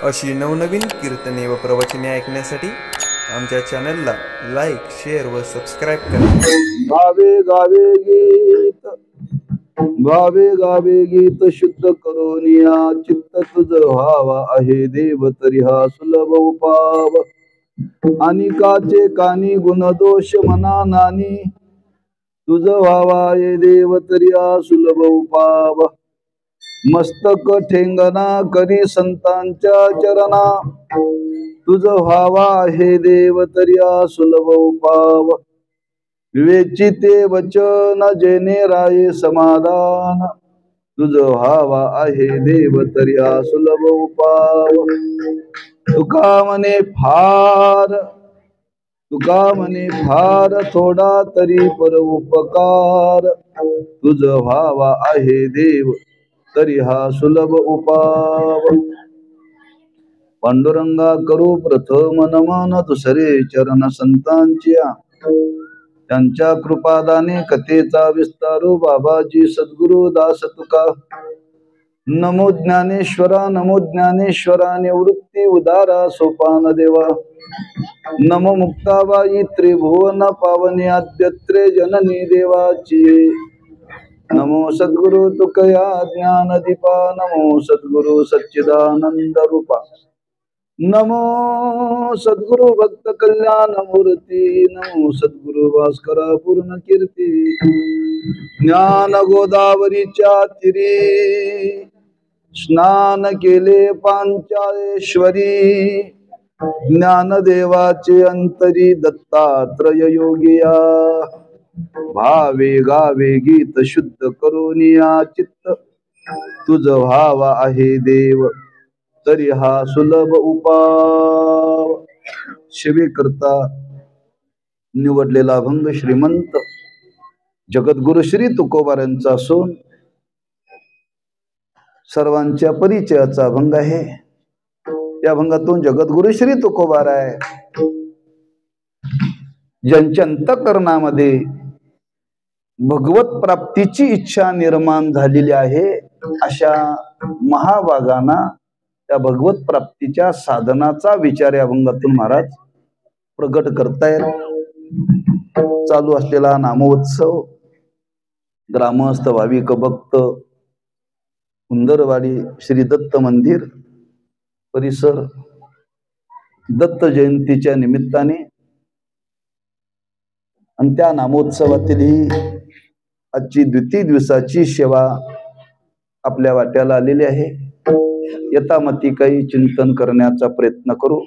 अशी नवनवीन कीर्तने व प्रवचने ऐकण्यासाठी आमच्या चॅनलला लाईक, शेअर व सबस्क्राईब करा. गावे गावे गीत, गावे गावे गीत शुद्ध करोनिया चित्त तुझ व्हावा आहे देव तरी हा सुलभ उपाव. अनिकाचे कानी गुण दोष मना नानी तुझ व्हावा आहे देव तरी हा सुलभ उपाव. मस्तक ठेंगणा करी संतांच्या चरणा तुझ व्हावा आहे देव तरी हा सुलभ उपाव. विवेचिते वचन जेने राये समाधान तुझ व्हावा आहे देव तरी हा सुलभ उपाव. तुका म्हणे फार थोडा तरी परोपकार तुझ व्हावा आहे देव तरी हा सुलभ उपाव. पांडुरंगा करू प्रथम नमन दुसरे चरण संतांच्या त्यांच्या कृपादाने कथेचा विस्तारू बाबाजी सद्गुरु दास तुका. नमो ज्ञानेश्वरा निवृत्ती उदारा सोपान देवा. नमो मुक्ताबाई त्रिभुवन पावनी आद्यत्रे जननी देवाची. नमो सद्गुरु तुकया ज्ञान दीपा. नमो सद्गुरु सच्चिदानंद रूपा. नमो सद्गुरु भक्त कल्याण मूर्ती. नमो सद्गुरु भास्करा पूर्ण कीर्ती. ज्ञान गोदावरीच्या तीरी स्नान केले पांचाळेश्वरी. ज्ञानदेवाचे अंतरी दत्तात्रय योगिया. भावे गावे गीत शुद्ध करोनिया चित्त तुझ व्हावा आहे देव तरी हा सुलभ उपाव. शिवे करता निवडलेला अभंग श्रीमंत जगद्गुरु श्री तुकोबारांचा असून सर्वांच्या परिचयाचा अभंग आहे. या अभंगातून जगद्गुरु श्री तुकोबाराय ज्यांच्या अंतःकरणामध्ये भगवत प्राप्तीची इच्छा निर्माण झालेली आहे अशा महाभागांना त्या भगवत प्राप्तीच्या साधनाचा विचार या अभंगातून महाराज प्रगट करतायत. चालू असलेला नामोत्सव ग्रामस्थ भाविक भक्त उंदरवाडी श्री दत्त मंदिर परिसर दत्त जयंतीच्या निमित्ताने आणि त्या नामोत्सवातील ही आजची द्वितीय दिवसाची सेवा आपल्या वाट्याला आलेली आहे. यथामती काही चिंतन करण्याचा प्रयत्न करू.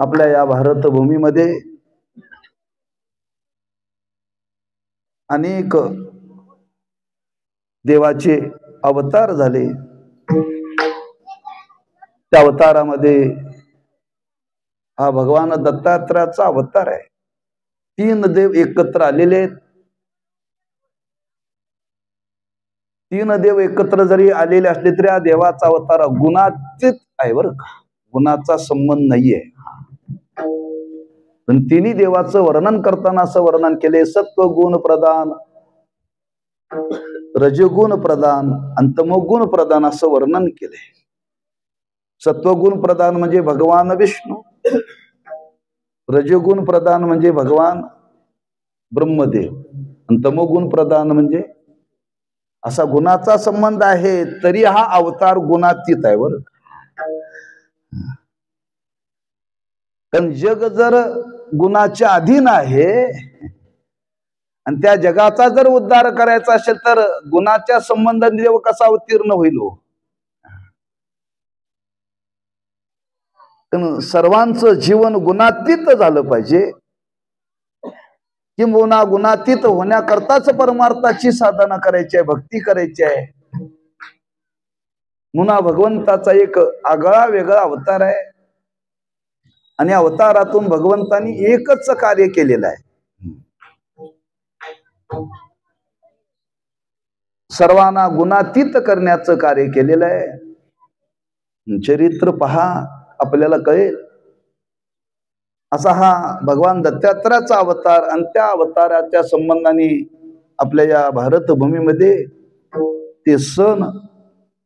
आपल्या या भारत भूमीमध्ये अनेक देवाचे अवतार झाले. त्या अवतारामध्ये हा भगवान दत्तात्रयाचा अवतार आहे. 3 देव एकत्र आलेले आहेत. 3 देव एकत्र जरी आलेले असले तरी हा देवाचा अवतार गुणातीत आहे बरं का. गुणाचा संबंध नाहीये. पण 3 देवाचं वर्णन करताना असं वर्णन केले सत्व गुण प्रधान, रजगुण प्रधान आणि तमोगुण प्रधान असं वर्णन केले. सत्वगुण प्रधान म्हणजे भगवान विष्णू. रजगुण प्रधान म्हणजे भगवान ब्रह्मदेव आणि तमोगुण प्रधान म्हणजे असा गुणाचा संबंध आहे. तरी हा अवतार गुणातीत आहे बरं. कारण जग जर गुणाच्या अधीन आहे आणि त्या जगाचा जर उद्धार करायचा असेल तर गुणाच्या संबंधाने देव कसा अवतीर्ण होईल. सर्वांचं जीवन गुणातीत झालं पाहिजे. किंबहुना गुणातीत होण्याकरताच परमार्थाची साधना करायची आहे, भक्ती करायची आहे. म्हणून भगवंताचा एक आगळा वेगळा अवतार आहे आणि अवतारातून भगवंतानी एकच कार्य केलेलं आहे. सर्वांना गुणातीत करण्याचं कार्य केलेलं आहे. चरित्र पहा आपल्याला कळेल. असा हा भगवान दत्तात्रयाचा अवतार आणि त्या अवताराच्या संबंधाने आपल्या या भारत भूमीमध्ये ते सण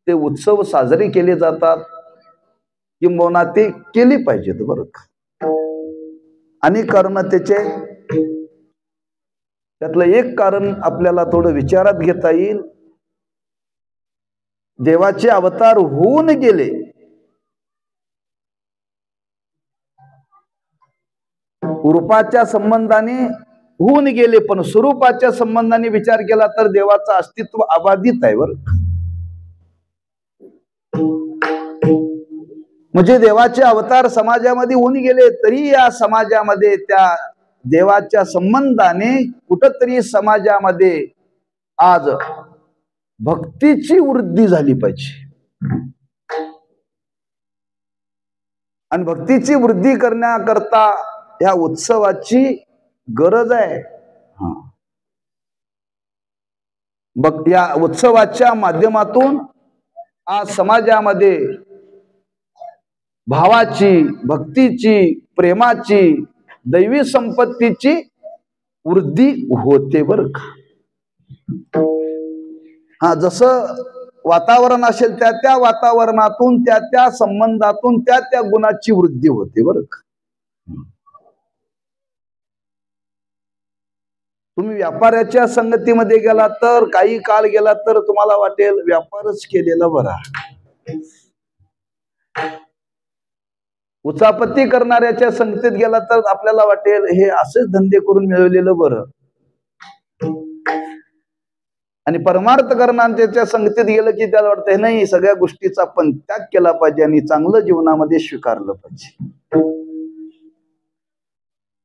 ते उत्सव साजरे केले जातात, किंबहुना ते केले पाहिजेत बरं का. अनेक कारण त्याचे, त्यातलं एक कारण आपल्याला थोडं विचारात घेता येईल. देवाचे अवतार होऊन गेले, रूपाच्या संबंधाने होऊन गेले, पण स्वरूपाच्या संबंधाने विचार केला तर देवाचं अस्तित्व अबाधित आहे बरं. म्हणजे देवाचे अवतार समाजामध्ये होऊन गेले तरी या समाजामध्ये त्या देवाच्या संबंधाने कुठंतरी समाजामध्ये आज भक्तीची वृद्धी झाली पाहिजे. आणि भक्तीची वृद्धी करण्याकरता या उत्सवाची गरज आहे. या उत्सवाच्या माध्यमातून आज समाजामध्ये भावाची, भक्तीची, प्रेमाची, दैवी संपत्तीची वृद्धी होते बरं का. जसं वातावरण असेल त्या त्या वातावरणातून, त्या त्या संबंधातून, त्या त्या गुणाची वृद्धी होते बरं का. तुम्ही व्यापाऱ्याच्या संगतीमध्ये गेला तर, काही काळ गेला तर तुम्हाला वाटेल व्यापारच केलेला बरा. उचापत्ती करणाऱ्याच्या संगतीत गेला तर आपल्याला वाटेल हे असेच धंदे करून मिळवलेलं बरं. आणि परमार्थ करणाऱ्याच्या संगतीत गेलं की त्याला वाटतं नाही, सगळ्या गोष्टीचा आपण त्याग केला पाहिजे आणि चांगलं जीवनामध्ये स्वीकारलं पाहिजे.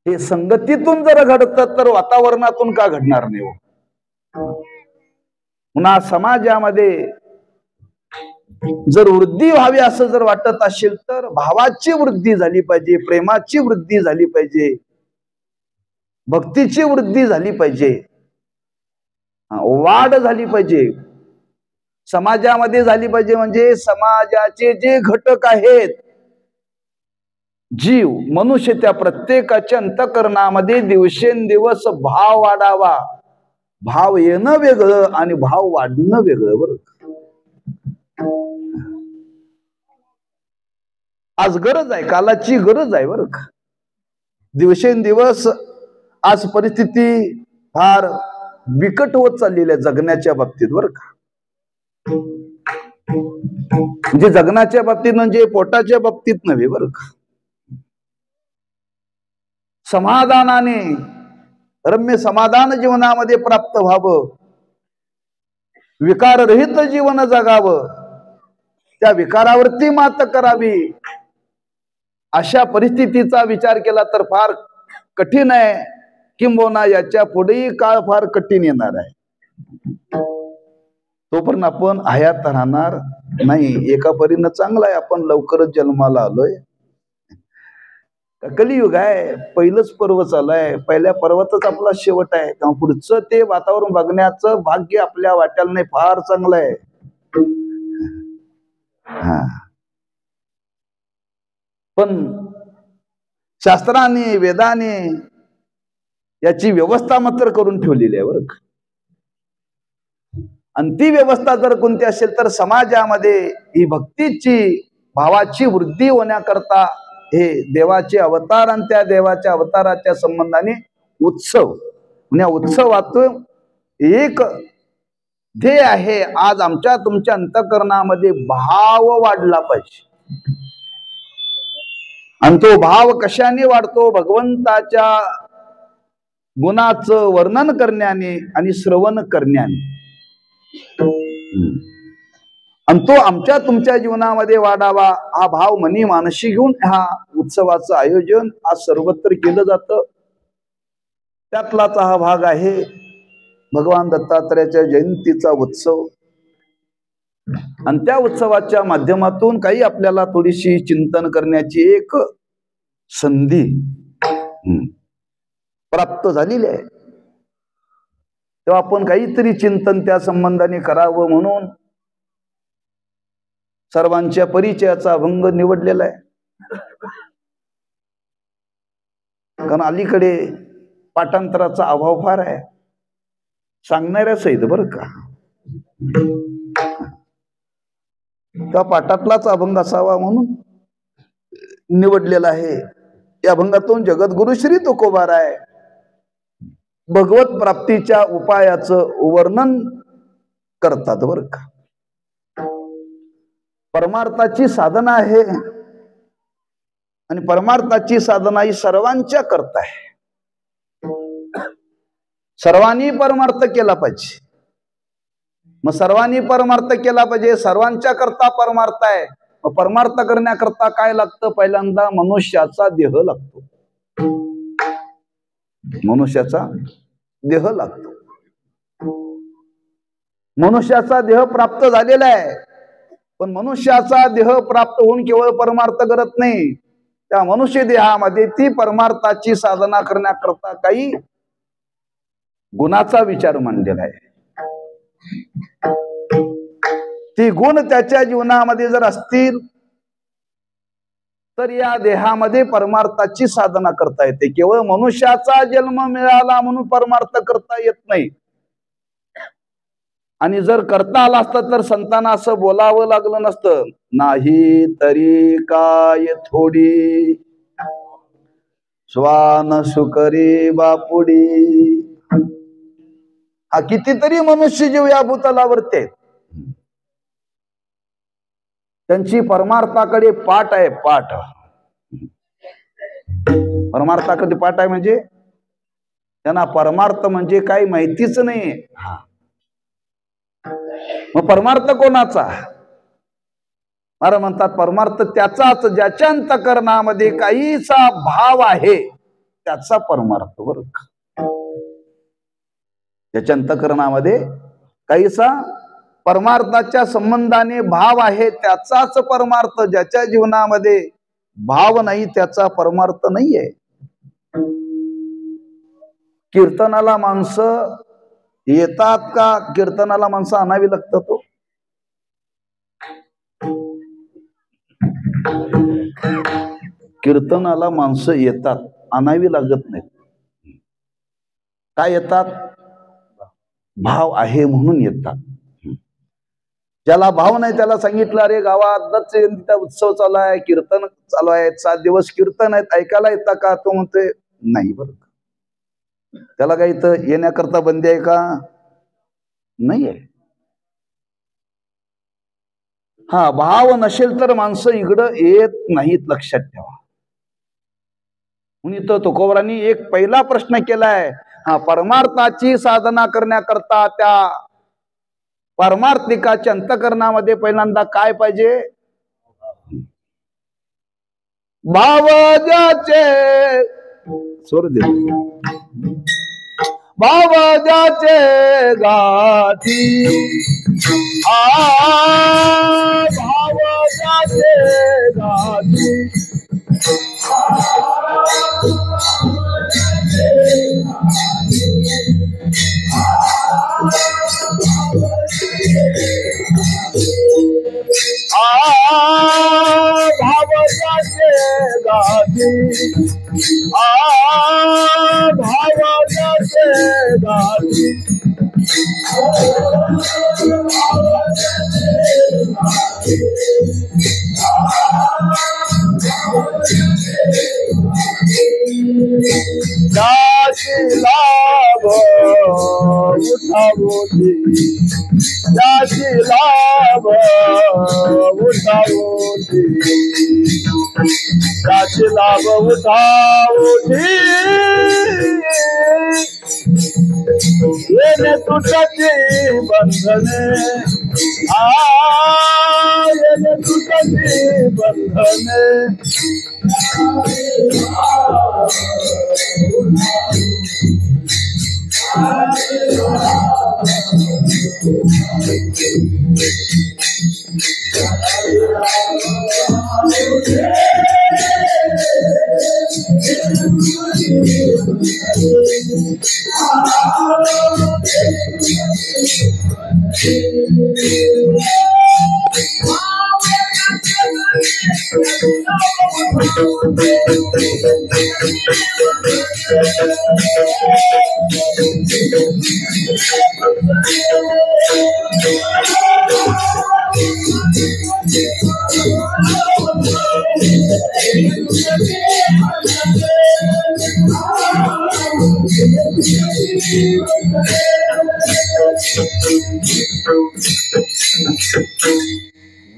हे संगतीतून जर घडतं तर वातावरणातून का घडणार नाही हो. पुन्हा समाजामध्ये जर वृद्धी व्हावी असं जर वाटत असेल तर भावाची वृद्धी झाली पाहिजे, प्रेमाची वृद्धी झाली पाहिजे, भक्तीची वृद्धी झाली पाहिजे, वाढ झाली पाहिजे, समाजामध्ये झाली पाहिजे. म्हणजे समाजाचे जे घटक आहेत, जीव मनुष्य, त्या प्रत्येकाच्या अंतःकरणामध्ये दिवसेंदिवस भाव वाढावा. भाव येणं वेगळं आणि भाव वाढणं वेगळं बरं. आज गरज आहे, कालाची गरज आहे बरं का. दिवसेंदिवस आज परिस्थिती फार बिकट होत चाललेली आहे जगण्याच्या बाबतीत बरं का. म्हणजे जगण्याच्या बाबतीत म्हणजे पोटाच्या बाबतीत नव्हे बरं का. समाधानाने रम्य समाधान जीवनामध्ये प्राप्त व्हावं, विकाररहित जीवन जगावं, त्या विकारावरती मात करावी, अशा परिस्थितीचा विचार केला तर फार कठीण आहे, किंबहुना याच्या पुढेही काळ फार कठीण येणार आहे. तोपर्यंत आपण हयात राहणार नाही. एका परीनं चांगला आहे, आपण लवकरच जन्माला आलोय. कलियुग आहे, पहिलंच पर्व चालू, पहिल्या पर्वातच आपला शेवट आहे. तेव्हा पुढचं ते वातावरण बघण्याचं भाग्य आपल्या वाट्याला नाही, फार चांगलं आहे. पण शास्त्राने, वेदाने याची व्यवस्था मात्र करून ठेवलेली आहे बरं. आणि ती व्यवस्था जर कोणती असेल तर समाजामध्ये ही भक्तीची, भावाची वृद्धी होण्याकरता हे देवाचे अवतार आणि त्या देवाच्या अवताराच्या संबंधाने उत्सव, या उत्सवातून एक ध्येय आहे, आज आमच्या तुमच्या अंतःकरणामध्ये भाव वाढला पाहिजे. आणि तो भाव कशाने वाढतो? भगवंताच्या गुणाचं वर्णन करण्याने आणि श्रवण करण्याने. आणि तो आमच्या तुमच्या जीवनामध्ये वाढावा, हा भाव मनी मानसी घेऊन हा उत्सवाचं आयोजन आज सर्वत्र केलं जातं. त्यातलाच हा भाग आहे भगवान दत्तात्रयाच्या जयंतीचा उत्सव. आणि त्या उत्सवाच्या माध्यमातून काही आपल्याला थोडीशी चिंतन करण्याची एक संधी प्राप्त झालेली आहे. तेव्हा आपण काहीतरी चिंतन त्या संबंधाने करावं म्हणून सर्वांच्या परिचयाचा भंग निवडलेला आहे. कारण अलीकडे पाठांतराचा अभाव फार आहे, सांगणाऱ्या सहित बरं का. त्या पाठातलाच अभंग असावा म्हणून निवडलेला आहे. या अभंगातून जगद्गुरु श्री तुकोबाराय भगवत प्राप्तीच्या उपायाचं वर्णन करतात बरं का. परमार्थाची साधना आहे आणि परमार्थाची साधना ही सर्वांच्या करता आहे. सर्वांनी परमार्थ केला पाहिजे. मग सर्वांनी परमार्थ केला पाहिजे, सर्वांच्या करता परमार्थ आहे. मग परमार्थ करण्याकरता काय लागतं? पहिल्यांदा मनुष्याचा देह लागतो. मनुष्याचा देह लागतो. मनुष्याचा देह प्राप्त झालेला आहे, पण मनुष्याचा देह प्राप्त होऊन केवळ परमार्थ करत नाही. त्या मनुष्य देहामध्ये ती परमार्थाची साधना करण्याकरता काही गुणाचा विचार मांडलेला आहे. ती गुण त्याच्या जीवनामध्ये जर असतील तर या देहामध्ये परमार्थाची साधना करता येते. केवळ मनुष्याचा जन्म मिळाला म्हणून परमार्थ करता येत नाही. आणि जर करता आला असता तर संतांना असं बोलावं लागलं नसतं, नाही तरी काय थोडी स्वान सुकरी बापुडी. हा कितीतरी मनुष्य जीव या भूतलावरती आहेत, त्यांची परमार्थाकडे पाठ आहे. पाठ परमार्थाकडे पाठ आहे म्हणजे त्यांना परमार्थ म्हणजे काही माहितीच नाही. मग परमार्थ कोणाचा? महाराज म्हणतात परमार्थ त्याचाच ज्याच्या अंतःकरणामध्ये काहीसा भाव आहे त्याचा परमार्थ. बरं का, ज्याच्या अंतःकरणामध्ये काहीसा परमार्थाच्या संबंधाने भाव आहे त्याचाच परमार्थ. ज्याच्या जीवनामध्ये भाव नाही त्याचा परमार्थ नाहीये. कीर्तनाला माणसं येतात का? कीर्तनाला माणसं आणावी लागतात. तो कीर्तनाला माणसं येतात, आणावी लागत नाहीत. काय येतात? भाव आहे म्हणून येतात. ज्याला भाव नाही त्याला सांगितलं, अरे गावात दत्त जयंतीचा उत्सव चालू आहे, कीर्तन चालू आहे, 7 दिवस कीर्तन आहेत, ऐकायला येता का? तो म्हणतोय नाही. बरं का, त्याला काही इथं येण्याकरता बंदी आहे का? नाहीये. हा, भाव नसेल तर माणसं इकडं येत नाहीत, लक्षात ठेवा. म्हणून इथं तुकोबारांनी एक पहिला प्रश्न केलाय. हा, परमार्थाची साधना करण्याकरता त्या परमार्थिकाच्या अंतःकरणामध्ये पहिल्यांदा काय पाहिजे? भाव ज्याचे स्वर दे, भाव ज्याचे गाठी, भाव ज्याचे गाठी, भाव ज्याचे गाठी, भाव ज्याचे गाठी, ज्याची लाभ उठावती, ज्याची लाभ उठावती, ज्याची लाभ उठावती, येणे तुटती बंधने, येणे तुटती बंधने,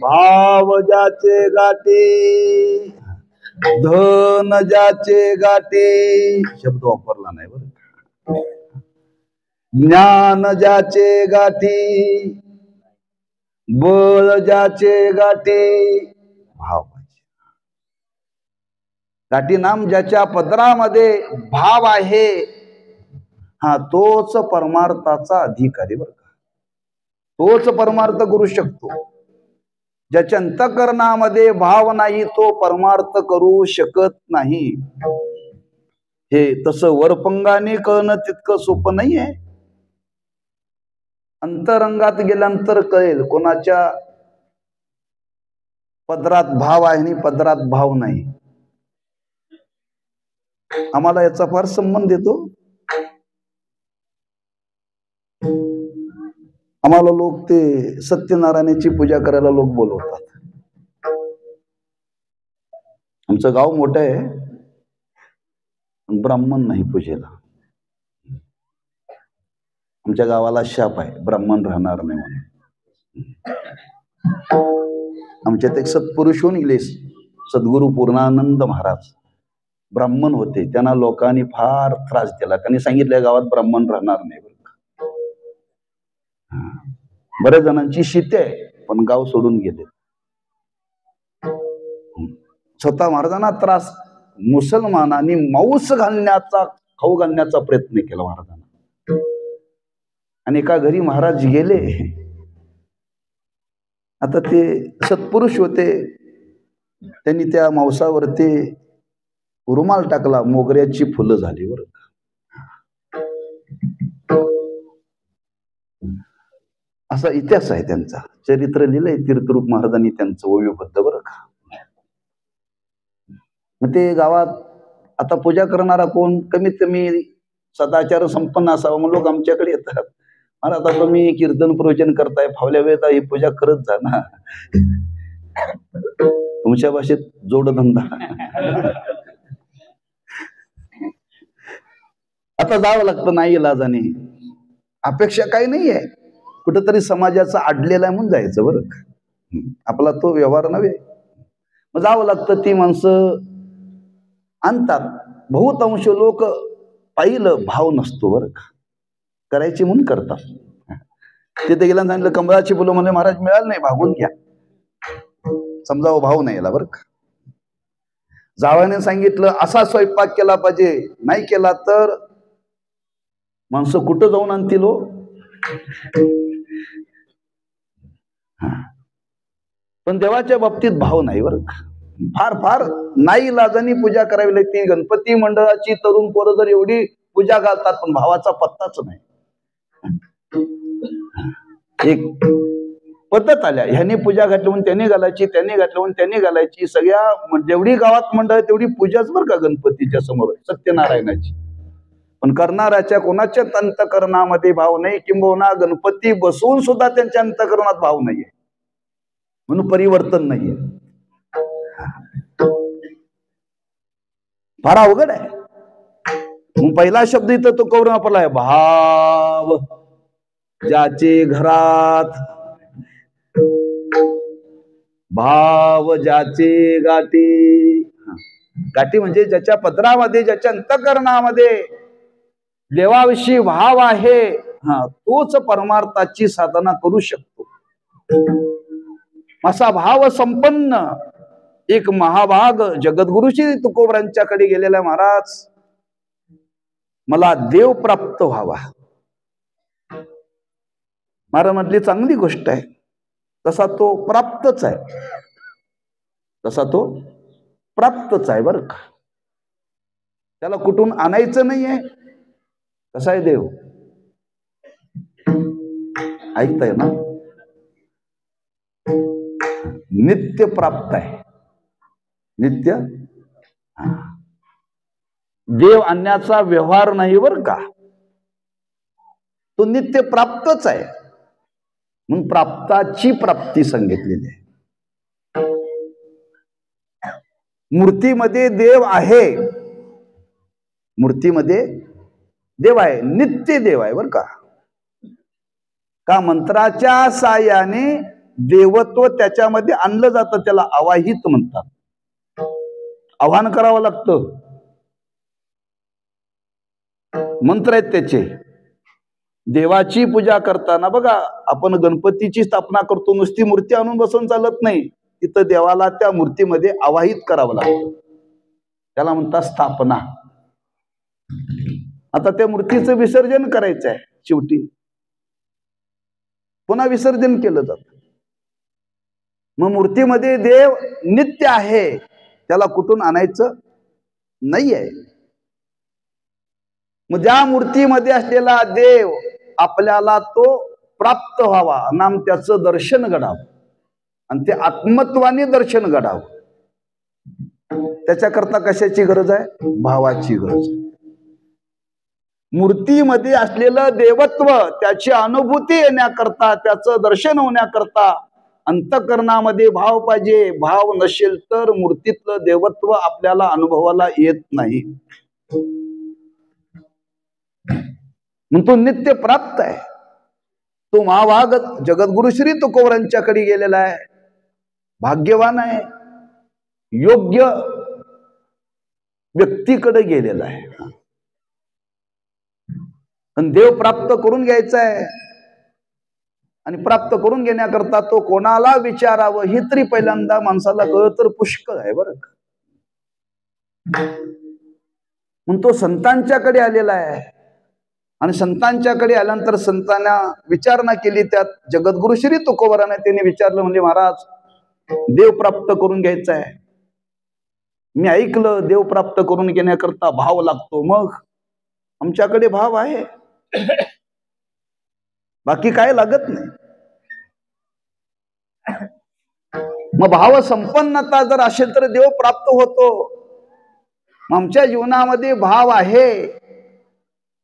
भाव ज्याचे गाठी धन ज्याचे गाठी, शब्द वापरला नाही बरं. ज्ञान ज्याचे गाठी बळ ज्याचे गाठी भाव. गाठी नाम ज्याच्या पदरामध्ये भाव आहे, हा तोच परमार्थाचा अधिकारी बरं का. तोच परमार्थ करू शकतो. ज्याच्या अंतःकरणामध्ये भाव नाही तो परमार्थ करू शकत नाही. हे तसं वरपंगाने कळणं तितकं सोपं नाही आहे. अंतरंगात गेल्यानंतर कळेल कोणाच्या पदरात भाव आहे आणि पदरात भाव नाही. आम्हाला याचा फार संबंध येतो. आम्हाला लोक ते सत्यनारायणाची पूजा करायला लोक बोलवतात. आमचं गाव मोठं आहे, ब्राह्मण नाही पूजेला. आमच्या गावाला शाप आहे, ब्राह्मण राहणार नाही म्हणून. आमच्यात एक सत्पुरुष होऊन गेले, सद्गुरू पूर्णानंद महाराज ब्राह्मण होते. त्यांना लोकांनी फार त्रास दिला. त्यांनी सांगितलं गावात ब्राह्मण राहणार नाही. बऱ्याच जणांची शीते आहे, पण गाव सोडून गेले. स्वतः महाराजांना त्रास, मुसलमानांनी मांस घालण्याचा, खाऊ घालण्याचा प्रयत्न केला महाराजांना. आणि एका घरी महाराज गेले. आता ते सत्पुरुष होते, त्यांनी त्या मांसावरती रुमाल टाकला, मोगऱ्याची फुलं झाली बरं. असा इतिहास आहे त्यांचा. चरित्र लिहिलंय तीर्थरूप महाराजांनी त्यांचं ओव्यबद्ध बरं का. मग ते गावात आता पूजा करणारा कोण कमीत कमी सदाचार संपन्न असावा म्हणून लोक आमच्याकडे येतात. मला आता तुम्ही कीर्तन प्रवचन करताय, फावल्या वेळेत ही पूजा करत जा ना. तुमच्या भाषेत जोडधंदा. आता जावं लागतं, नाही इलाजाने. अपेक्षा काही नाहीये, कुठंतरी समाजाचा अडलेला आहे म्हणून जायचं बरं. आपला तो व्यवहार नव्हे. मग जावं लागतं. ती माणसं आणतात. बहुतांश लोक पाहिलं भाव नसतो बरं का, करायची म्हणून करतात. तिथे गेल्यानं सांगितलं कमळाची फुलं म्हणजे महाराज मिळालं नाही, भागून घ्या. समजावं भाव नाही याला बरं का. जावाने सांगितलं असा स्वयंपाक केला पाहिजे, नाही केला तर माणसं कुठं जाऊन आणतील हो. पण देवाच्या बाबतीत भाव नाही बरं का. फार फार नाही लाजानी पूजा करावी लागते. गणपती मंडळाची तरुण पोरं जर एवढी पूजा घालतात, पण भावाचा पत्ताच नाही. एक पद्धत आल्या, ह्याने पूजा घातली म्हणून त्याने घालायची, त्याने घातली म्हणून त्याने घालायची. सगळ्या जेवढी गावात मंडळ तेवढी पूजाच बरं का गणपतीच्या समोर, सत्यनारायणाची. पण करणाऱ्याच्या कोणाच्या अंतःकरणामध्ये भाव नाही, किंबहुना गणपती बसवून सुद्धा त्यांच्या अंतःकरणात भाव नाहीये, म्हणून परिवर्तन नाहीये. फार अवघड आहे. मग पहिला शब्द इथं तो करून वापरला आहे, भाव ज्याचे घरात भाव ज्याचे गाठी. गाठी म्हणजे ज्याच्या पदरामध्ये, ज्याच्या अंतःकरणामध्ये देवाविषयी भाव आहे, तोच परमार्थाची साधना करू शकतो. असा भाव संपन्न एक महाभाग जगद्गुरुशी तुकोबरांच्याकडे गेलेला महाराज, मला देव प्राप्त व्हावा. महाराज म्हटली चांगली गोष्ट आहे, तसा तो प्राप्तच आहे. तसा तो प्राप्तच आहे बरं का. त्याला कुठून आणायचं नाहीये. कसा आहे देव, ऐकताय ना, नित्य प्राप्त आहे. नित्य देव आणण्याचा व्यवहार नाही बरं का. तो नित्य प्राप्तच आहे. म्हणून प्राप्ताची प्राप्ती सांगितलेली आहे. मूर्तीमध्ये देव आहे, मूर्तीमध्ये देव आहे, नित्य देव आहे बरं का. त्या मंत्राच्या साहाय्याने देवत्व त्याच्यामध्ये आणलं जातं, त्याला आवाहित म्हणतात. आवाहन करावं लागतं. मंत्र आहेत त्याचे. देवाची पूजा करताना बघा, आपण गणपतीची स्थापना करतो, नुसती मूर्ती आणून बसून चालत नाही. तिथं देवाला त्या मूर्तीमध्ये आवाहित करावं लागतं, त्याला म्हणतात स्थापना. आता त्या मूर्तीचं विसर्जन करायचं आहे, शेवटी पुन्हा विसर्जन केलं जातं. मग मूर्तीमध्ये देव नित्य आहे, त्याला कुठून आणायचं नाहीये. मग ज्या मूर्तीमध्ये असलेला देव आपल्याला तो प्राप्त व्हावा, नाम त्याचं दर्शन घडावं आणि ते आत्मत्वाने दर्शन घडावं. त्याच्याकरता कशाची गरज आहे? भावाची गरज आहे. मूर्तीमध्ये असलेलं देवत्व त्याची अनुभूती येण्याकरता, त्याचं दर्शन होण्याकरता अंतःकरणामध्ये भाव पाहिजे. भाव नसेल तर मूर्तीतलं देवत्व आपल्याला अनुभवाला येत नाही. मग तो नित्य प्राप्त आहे. तो महाभाग जगद्गुरु श्री तुकोबरांच्याकडे गेलेला आहे, भाग्यवान आहे, योग्य व्यक्तीकडे गेलेला आहे. पण देव प्राप्त करून घ्यायचा आहे आणि प्राप्त करून घेण्याकरता तो कोणाला विचारावं हे तरी पहिल्यांदा माणसाला कळत तर पुष्कळ आहे बरं का. म्हणून तो संतांच्याकडे आलेला आहे आणि संतांच्याकडे आल्यानंतर संतांना विचारणा केली. त्यात जगद्गुरु श्री तुकोबराने त्यांनी विचारलं, म्हणजे महाराज देव प्राप्त करून घ्यायचा आहे. मी ऐकलं देव प्राप्त करून घेण्याकरता भाव लागतो. मग आमच्याकडे भाव आहे, बाकी काय लागत नाही. मग भाव संपन्नता जर असेल तर देव प्राप्त होतो. आमच्या जीवनामध्ये भाव आहे.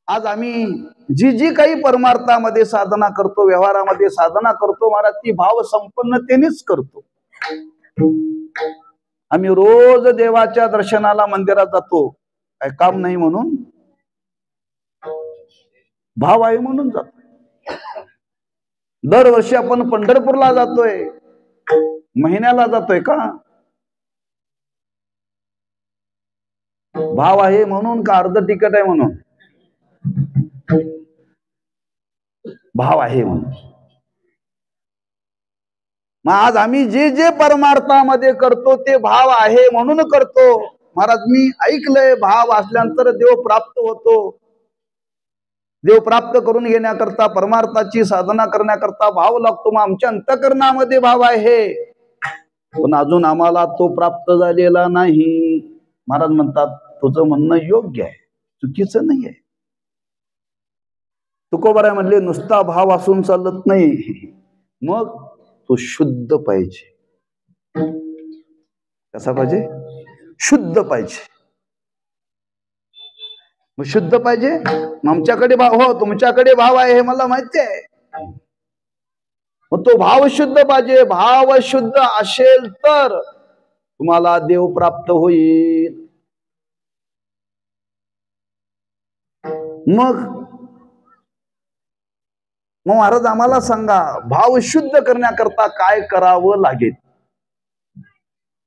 आज आम्ही जी जी काही परमार्थामध्ये साधना करतो, व्यवहारामध्ये साधना करतो महाराज, ती भाव संपन्नतेनेच करतो. आम्ही रोज देवाच्या दर्शनाला मंदिरात जातो, काय काम नाही म्हणून, भाव आहे म्हणून जातो. दरवर्षी आपण पंढरपूरला जातोय, महिन्याला जातोय का? भाव आहे म्हणून का अर्ध तिकीट आहे म्हणून? भाव आहे म्हणून. मग आज आम्ही जे जे परमार्थामध्ये करतो ते भाव आहे म्हणून करतो. महाराज मी ऐकलंय भाव असल्यानंतर देव प्राप्त होतो. देव प्राप्त करून घेण्याकरता, परमार्थाची साधना करण्याकरता भाव लागतो. मग आमच्या अंतःकरणामध्ये भाव आहे, पण अजून आम्हाला तो प्राप्त झालेला नाही. महाराज म्हणतात तुझं म्हणणं योग्य आहे, चुकीचं नाही आहे. तुकोबाराय म्हणले नुसता भाव असून चालत नाही, मग तो शुद्ध पाहिजे. कसा पाहिजे? शुद्ध पाहिजे. मग शुद्ध पाहिजे. आमच्याकडे भाव, हो तुमच्याकडे भाव आहे हे मला माहिती आहे, मग तो भाव शुद्ध पाहिजे. भाव शुद्ध असेल तर तुम्हाला देव प्राप्त होईल. मग महाराज आम्हाला सांगा, भाव शुद्ध करण्याकरता काय करावं लागेल?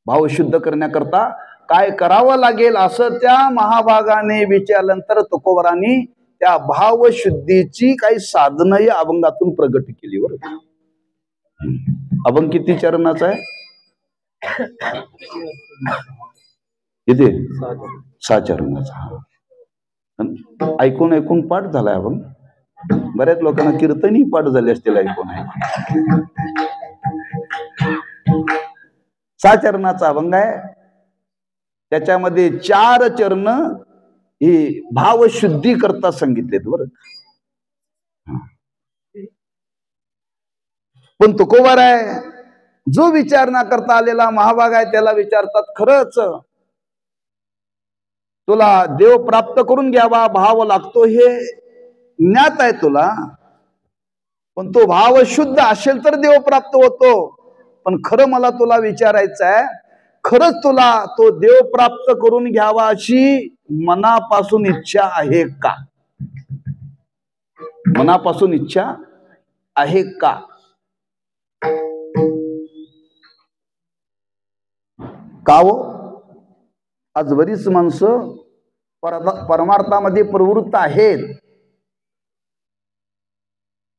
भाव शुद्ध करण्याकरता काय करावं लागेल असं त्या महाभागाने विचारल्यानंतर तुकोबरांनी त्या भाव शुद्धीची काही साधनं या अभंगातून प्रगट केली. बरं, अभंग किती चरणाचा आहे? किती? 6 चरणाचा. ऐकून ऐकून पाठ झालाय अभंग. बऱ्याच लोकांना कीर्तनी पाठ झाले असतील ऐकून. 6 चरणाचा अभंग आहे. त्याच्यामध्ये 4 चरण ही भावशुद्धी करता सांगितलेत. बरं, पण तुकोबाराय जो विचारणा करता आलेला महाभाग आहे त्याला विचारतात, खरंच तुला देव प्राप्त करून घ्यावा भाव लागतो हे ज्ञात आहे तुला, पण तो भाव शुद्ध असेल तर देव प्राप्त होतो. पण खरं मला तुला विचारायचं आहे, खरंच तुला तो देव प्राप्त करून घ्यावा अशी मनापासून इच्छा आहे का? मनापासून इच्छा आहे का? का हो? आज बरीच माणसं परमार्थामध्ये प्रवृत्त आहेत,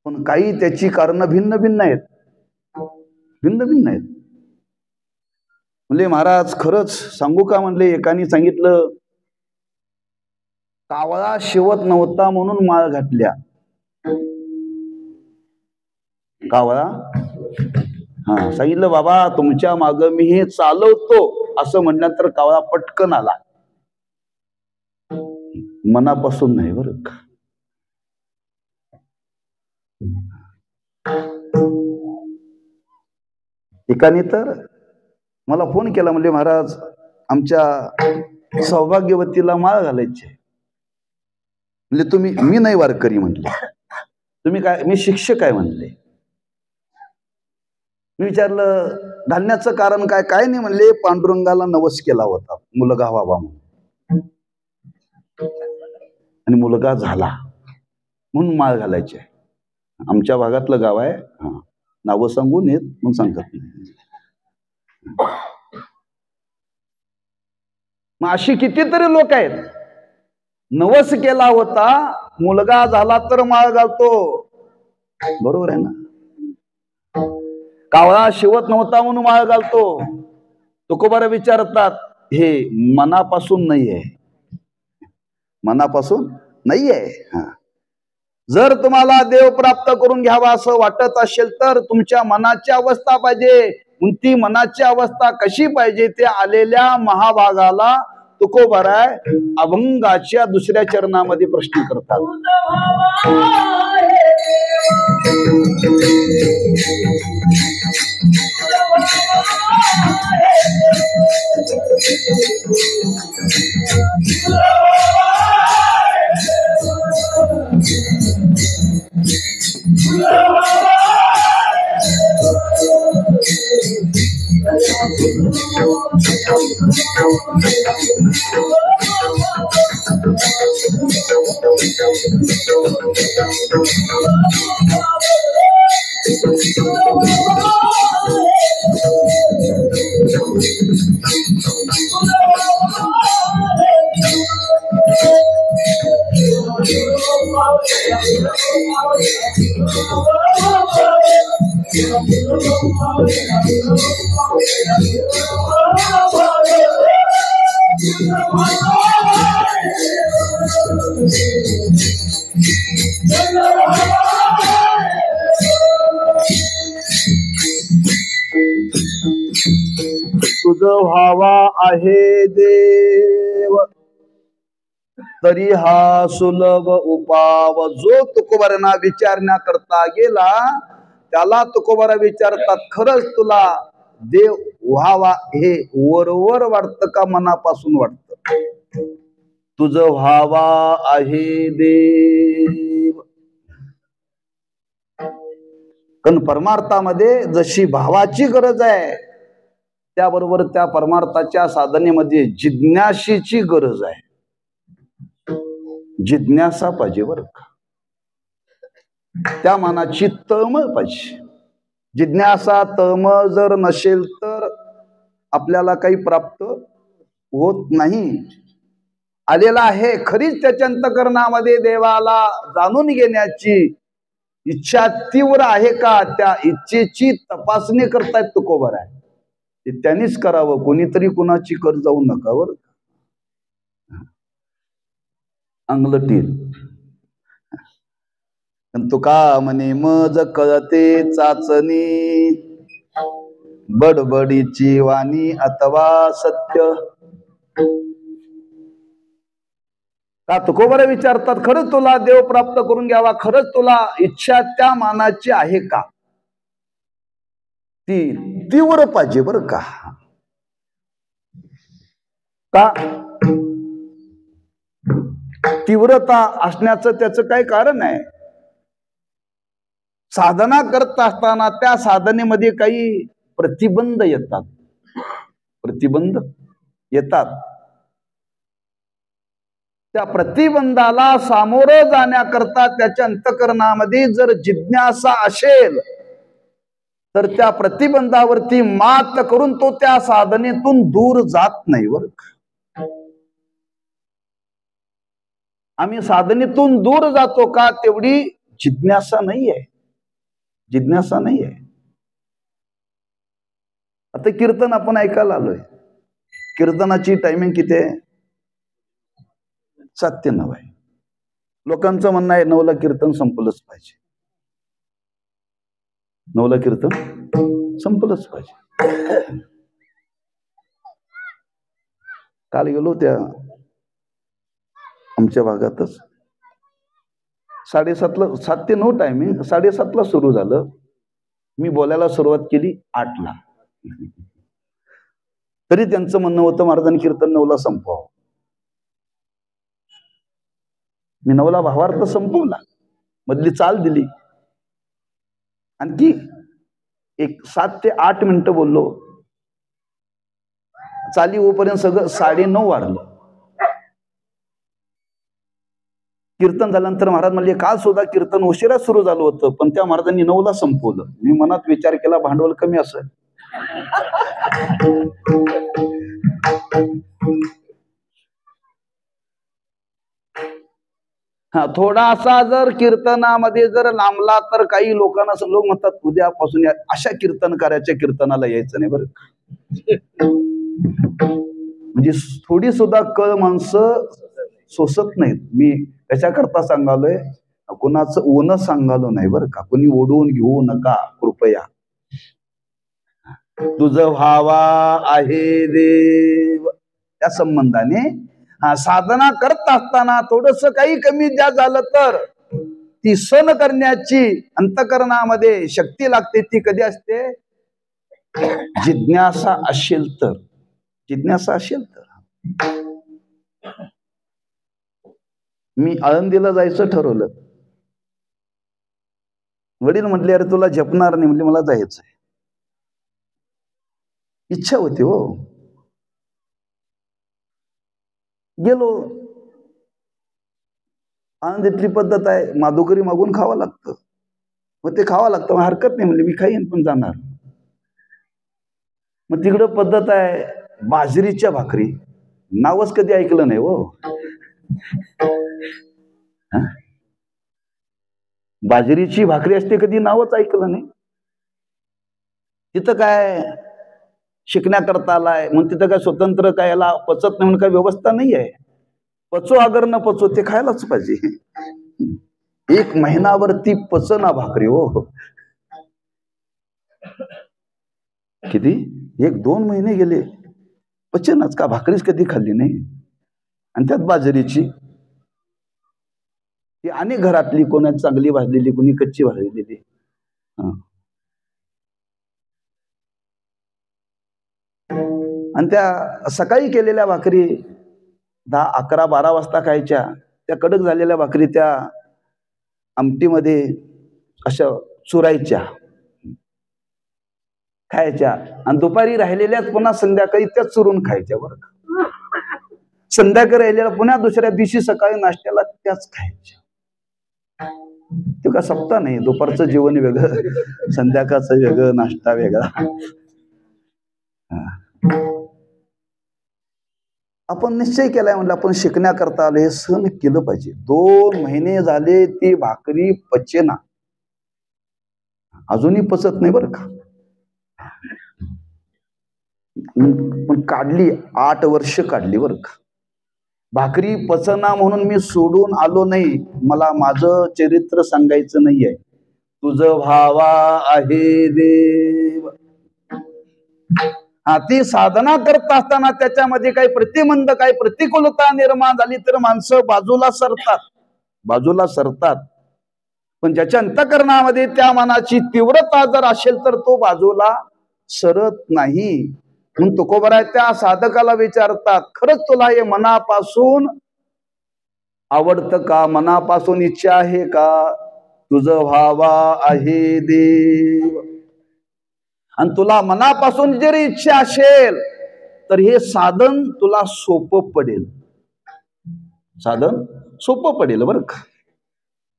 पण काही त्याची कारण भिन्न भिन्न आहेत. भिन्न भिन्न आहेत. म्हणले महाराज खरंच सांगू का? म्हणले एकाने सांगितलं, कावळा शिवत नव्हता म्हणून माळ घातल्या. कावळा सांगितलं, बाबा तुमच्या माग मी हे चालवतो असं म्हटल्यानंतर कावळा पटकन आला. मनापासून नाही बरं का. एकाने तर मला फोन केला, म्हणजे महाराज आमच्या सौभाग्यवतीला माळ घालायची. म्हणजे तुम्ही, मी नाही वारकरी म्हटले, तुम्ही काय? मी शिक्षक आहे म्हणले. मी विचारलं घालण्याचं कारण काय? काय नाही म्हणले, पांडुरंगाला नवस केला होता मुलगा व्हावा म्हणून, आणि मुलगा झाला म्हणून माळ घालायची. आमच्या भागातलं गाव आहे, नावं सांगून येत मग सांगतात. मग अशी कितीतरी लोक आहेत, नवस केला होता, मुलगा झाला तर माळ घालतो. बरोबर आहे ना? कावळा शिवत नव्हता म्हणून माळ घालतो. तुकोबारा विचारतात, हे मनापासून नाही आहे, मनापासून नाही आहे. जर तुम्हाला देव प्राप्त करून घ्यावा असं वाटत असेल तर तुमच्या मनाची अवस्था पाहिजे. ती मनाची अवस्था कशी पाहिजे ते आलेल्या महाभागाला तुकोबाराय अभंगाच्या दुसऱ्या चरणामध्ये प्रश्न करतात. तुझं व्हावा आहे देव तरी हा सुलभ उपाव. जो तुकोबारांना विचारण्या करता गेला त्याला तुकोबारा विचारतात, खरंच तुला देव व्हावा हे वरवर वाटतं का मनापासून वाटतं? तुझं व्हावा आहे देव. कारण परमार्थामध्ये जशी भावाची गरज आहे त्याबरोबर त्या परमार्थाच्या साधनेमध्ये जिज्ञासेची गरज आहे. जिज्ञासा पाहिजे बरं का. त्या मनाची तळमळ पाहिजे. जिज्ञासा तळमळ जर नसेल तर आपल्याला काही प्राप्त होत नाही. आलेला आहे खरीच त्याच्या अंतःकरणामध्ये देवाला जाणून घेण्याची इच्छा तीव्र आहे का, त्या इच्छेची तपासणी करतायत तुकोबार आहे. ते त्यांनीच करावं, कोणीतरी कुणाची कर जाऊ नका बरं. अंगलटील तुका म्हणे मज कळते चाचणी बडबडीची वाणी अथवा सत्य. का तुकोबारा विचारतात, खरंच तुला देव प्राप्त करून घ्यावा, खरंच तुला इच्छा त्या मानाची आहे का? ती तीव्र पाहिजे बरं का. तीव्रता असण्याचं त्याचं काय कारण आहे? साधना करत असताना त्या साधनेमध्ये काही प्रतिबंध येतात. प्रतिबंध येतात. त्या प्रतिबंधाला सामोरं जाण्याकरता त्याच्या अंतःकरणामध्ये जर जिज्ञासा असेल तर त्या प्रतिबंधावरती मात करून तो त्या साधनेतून दूर जात नाही बरं. आम्ही साधनेतून दूर जातो का? तेवढी जिज्ञासा नाहीये, जिज्ञासा नाहीये. आता कीर्तन आपण ऐकायला आलोय. कीर्तनाची टायमिंग किती आहे? 7 ते 9 आहे. लोकांचं म्हणणं आहे 9ला कीर्तन संपलंच पाहिजे. 9ला कीर्तन संपलंच पाहिजे. काल गेलो त्या आमच्या भागातच 7:30ला 7 ते 9 टायमिंग, 7:30ला सुरू झालं. मी बोलायला सुरुवात केली 8ला. तरी त्यांचं म्हणणं होतं महाराजांनी कीर्तन 9ला संपवावं. मी 9ला भावार्थ संपवला, मधली चाल दिली, आणखी एक 7 ते 8 मिनिटं बोललो. चाली होईपर्यंत सगळं 9:30 वाजलं. कीर्तन झाल्यानंतर महाराज म्हणले काल सुद्धा कीर्तन उशिरा सुरू झालं होतं, पण त्या महाराजांनी 9ला संपवलं. मी मनात विचार केला भांडवल कमी असेल. हा, थोडासा जर कीर्तनामध्ये जर लांबला तर काही लोकांना लोक म्हणतात उद्यापासून अशा कीर्तनकाराच्या कीर्तनाला यायचं नाही बरं. म्हणजे थोडी सुद्धा कळ माणसं सोसत नाहीत. मी त्याच्याकरता सांगालोय, कोणाचं ओनं सांगालो नाही बरं का. कोणी ओढून घेऊ नका कृपया. तुझं व्हावा आहे देव त्या संबंधाने साधना करत असताना थोडस काही कमी जास्त झालं तर ती सण करण्याची अंतःकरणामध्ये शक्ती लागते. ती कधी असते? जिज्ञासा असेल तर. जिज्ञासा असेल तर. मी आळंदीला जायचं ठरवलं. वडील म्हटले अरे तुला झेपणार नाही. म्हणजे मला जायचंय. इच्छा होती हो. गेलो. आनंदीतली पद्धत आहे, माधुकरी मागून खावं लागतं. मग ते खावं लागतं, हरकत नाही म्हणजे मी खाईन पण जाणार. मग तिकडं पद्धत आहे बाजरीच्या भाकरी. नावच कधी ऐकलं नाही हो. बाजरीची भाकरी असते, कधी नावच ऐकलं नाही. तिथं काय शिकण्याकरता आलाय मग तिथं काय स्वतंत्र काय याला पचत नाही म्हणून काय व्यवस्था नाही आहे. पचो अगर न पचो ते खायलाच पाहिजे. 1 महिनावरती पचना भाकरी हो. किती 1-2 महिने गेले पचनाच का. भाकरीच कधी खाल्ली नाही. आणि त्यात बाजरीची. ती अनेक घरातली, कोणा चांगली भाजलेली, कोणी कच्ची भाजलेली. आणि त्या सकाळी केलेल्या भाकरी 10, 11, 12 वाजता खायच्या. त्या कडक झालेल्या भाकरी त्या आमटीमध्ये अशा चुरायच्या, खायच्या. आणि दुपारी राहिलेल्याच पुन्हा संध्याकाळी त्याच चुरून खायच्या बरं का. संध्याकाळी राहिलेल्या पुन्हा दुसऱ्या दिवशी सकाळी नाश्त्याला त्याच खायच्या. ते का सप्ताह नाही. दुपारचं जेवण वेगळं, संध्याकाळचं वेगळं, नाश्ता वेगळा. आपण निश्चय केलाय म्हणलं आपण शिकण्याकरता आलो, हे सहन केलं पाहिजे. 2 महिने झाले ती भाकरी पचेना. अजूनही पचत नाही बरं का. पण काढली 8 वर्ष काढली बरं का. भाकरी पचना म्हणून मी सोडून आलो नाही. मला माझं चरित्र सांगायचं नाहीये. तुझं भावा आहे देव. ती साधना करत असताना त्याच्यामध्ये काही प्रतिबंध, काही प्रतिकूलता निर्माण झाली तर माणसं बाजूला सरतात, बाजूला सरतात. पण ज्याच्या अंतःकरणामध्ये त्या मनाची तीव्रता जर असेल तर तो बाजूला सरत नाही. म्हणून तुकोबराय त्या साधकाला विचारतात, खरंच तुला हे मनापासून आवडतं का? मनापासून इच्छा आहे का? तुझं व्हावा आहे देव. आणि तुला मनापासून जरी इच्छा असेल तर हे साधन तुला सोपं पडेल. साधन सोपं पडेल बरं का.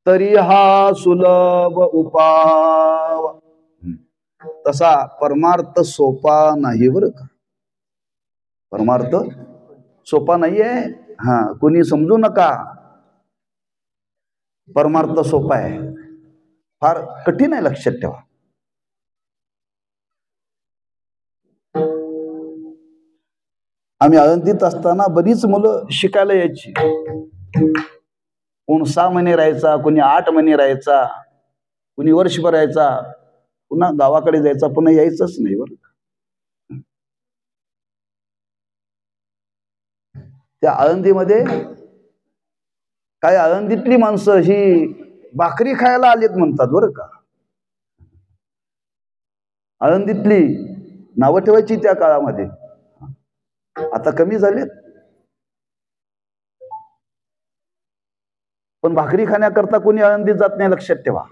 तरी हा सुलभ उपाव. तसा परमार्थ सोपा नाही बरं का. परमार्थ सोपा नाहीये. हा, कोणी समजू नका. परमार्थ सोपा आहे, फार कठीण आहे, लक्षात ठेवा. आम्ही आळंदीत असताना बरीच मुलं शिकायला यायची. कोण 6 महिने राहायचा, कोणी 8 महिने राहायचा, कोणी वर्षभर राहायचा, पुन्हा गावाकडे जायचा, पुन्हा यायचंच नाही बरं. त्या आळंदीमध्ये काय आळंदीतली माणसं ही भाकरी खायला आलीत म्हणतात बरं का. आळंदीतली नावं ठेवायची त्या काळामध्ये, आता कमी झालेत. पण भाकरी खाण्याकरता कोणी आळंदीत जात नाही, लक्षात ठेवा.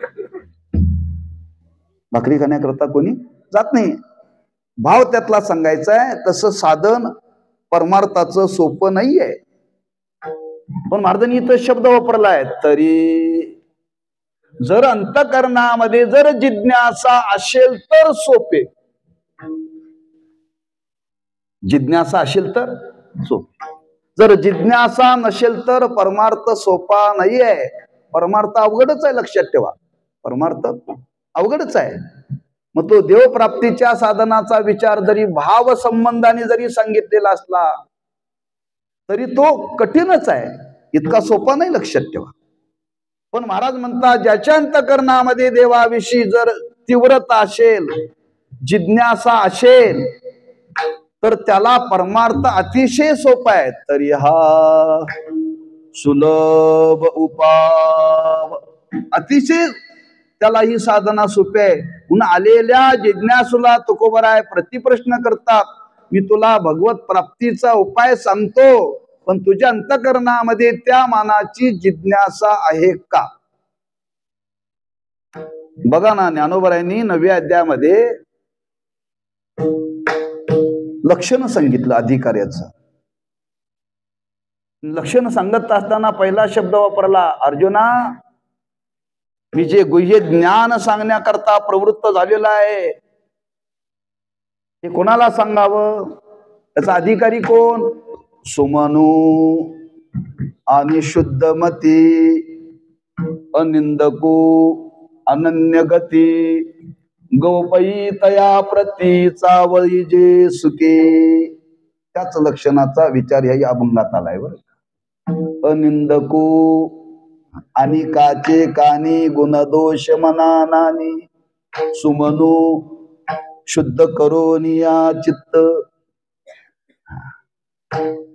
भाकरी खाण्याकरता कोणी जात नाही. भाव त्यातला सांगायचा आहे. तसं साधन परमार्थाचं सोपं नाहीये. पण महाराजांनी इथं शब्द वापरलाय, तरी जर अंतःकरणामध्ये जर जिज्ञासा असेल तर सोपे. जिज्ञासा असेल तर सोपे. जर जिज्ञासा नसेल तर परमार्थ सोपा नाहीये. परमार्थ अवघडच आहे, लक्षात ठेवा. परमार्थ अवघडच आहे. मग तो देवप्राप्तीच्या साधनाचा विचार जरी भाव संबंधाने जरी सांगितलेला असला तरी तो कठीणच आहे, इतका सोपा नाही, लक्षात ठेवा. पण महाराज म्हणतात, ज्याच्या अंतःकरणामध्ये देवाविषयी जर तीव्रता असेल, जिज्ञासा असेल, तर त्याला परमार्थ अतिशय सोपा आहे. तरी हा सुलभ उपाव. अतिशय त्याला ही साधना सोपी आहे. म्हणून आलेल्या जिज्ञासूला तुकोबराय प्रतिप्रश्न करतात, मी तुला भगवत प्राप्तीचा उपाय सांगतो, पण तुझ्या अंतःकरणामध्ये त्या मानाची जिज्ञासा आहे का. बघा ना, ज्ञानोबरायांनी 9व्या अध्यायामध्ये लक्षण सांगितलं अधिकार्याचं. लक्षण सांगत असताना पहिला शब्द वापरला, अर्जुना, मी जे गुह्य ज्ञान सांगण्याकरता प्रवृत्त झालेला आहे, हे कोणाला सांगावं. त्याचा अधिकारी कोण. सुमनु आणि शुद्धमती, अनिंदकू, अनन्यगती, गोपई तया प्रती चावळी जे सुके. त्याच लक्षणाचा विचार ह्या अभंगात आलाय बरं. अनिंदकू आणि काचे कानी गुणदोष मनानानी, सुमनु शुद्ध करोनिया चित्त.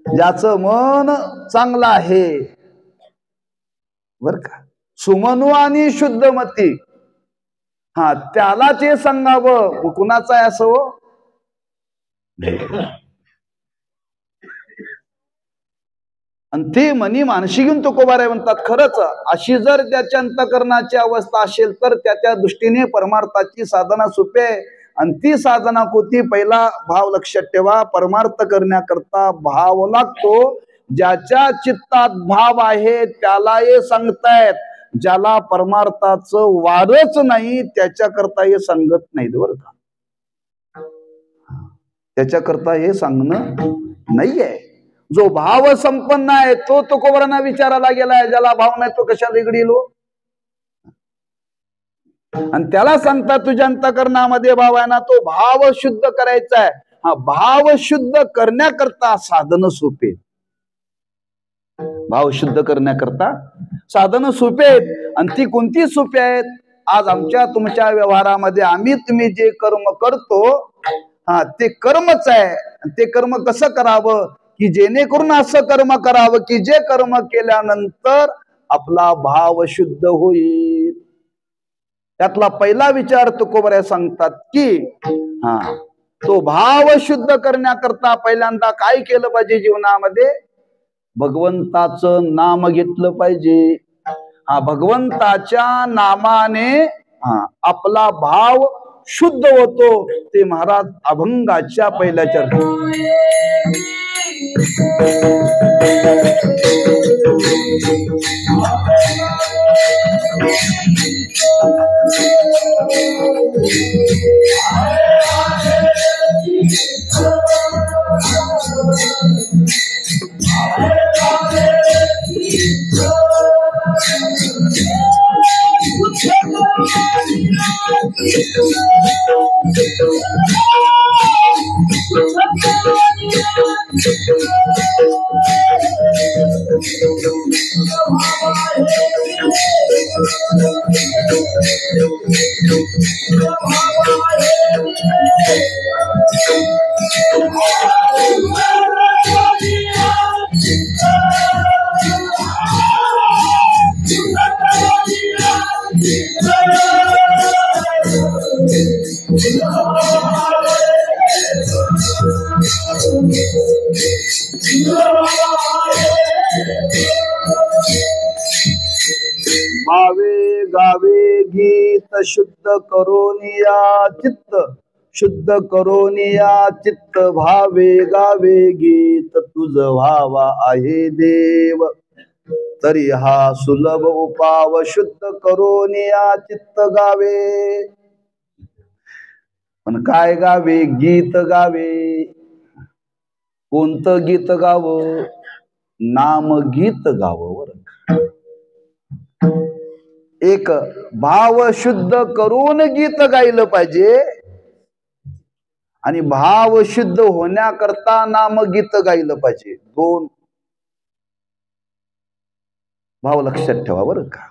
ज्याचं मन चांगलं आहे बर का, सुमनु आणि शुद्धमती, हा, त्याला ते सांगावं. कुणाचं आहे असं हो. आणि ते मनी मानशी घेऊन तुकोबाराय म्हणतात, खरंच अशी जर त्याच्या अंतःकरणाची अवस्था असेल तर त्याच्या दृष्टीने परमार्थाची साधना सोपी आहे. आणि ती साधना कोणती. पहिला भाव लक्षात ठेवा, परमार्थ करण्याकरता भाव लागतो. ज्याच्या चित्तात भाव आहे त्याला हे सांगतायत. ज्याला परमार्थाचं वारच नाही त्याच्याकरता हे सांगत नाहीत बरं का. त्याच्याकरता हे सांगणं नाहीये. जो भाव संपन्न आहे तो तुकोबारांना विचारायला गेलाय. ज्याला भाव नाही तो कशाला इकडे येलो. आणि त्याला सांगता, तुझ्या अंतःकरणामध्ये भाव आहे ना, तो भाव शुद्ध करायचा आहे. हा, भाव शुद्ध करण्याकरता साधन सोपे. भाव शुद्ध करण्याकरता साधन सोपे आहेत. आणि ती कोणती सोपी आहेत. आज आमच्या तुमच्या व्यवहारामध्ये आम्ही तुम्ही जे कर्म करतो, हा, ते कर्मच आहे. ते कर्म कसं करावं, की जेणेकरून असं कर्म करावं की जे कर्म केल्यानंतर आपला भाव शुद्ध होईल. त्यातला पहिला विचार तुकोबराय सांगतात की, हा, तो भाव शुद्ध करण्याकरता पहिल्यांदा काय केलं पाहिजे जीवनामध्ये. भगवंताचं नाम घेतलं पाहिजे. हा, भगवंताच्या नामाने आपला भाव शुद्ध होतो. ते महाराज अभंगाच्या पहिल्या चरणी भावे गावे गीत शुद्ध करोनिया चित्त, शुद्ध करोनिया चित्त, भावे गावे गीत तुझ व्हावा आहे देव, तरी हा सुलभ उपाव शुद्ध करोनिया चित्त गावे. पण काय गावे? गीत गावे. कोणतं गीत गावं? नाम गीत गावं. एक भाव शुद्ध करून गीत गायलं पाहिजे आणि भाव शुद्ध होण्याकरता नाम गीत गायलं पाहिजे. दोन भाव लक्षात ठेवा बरं का.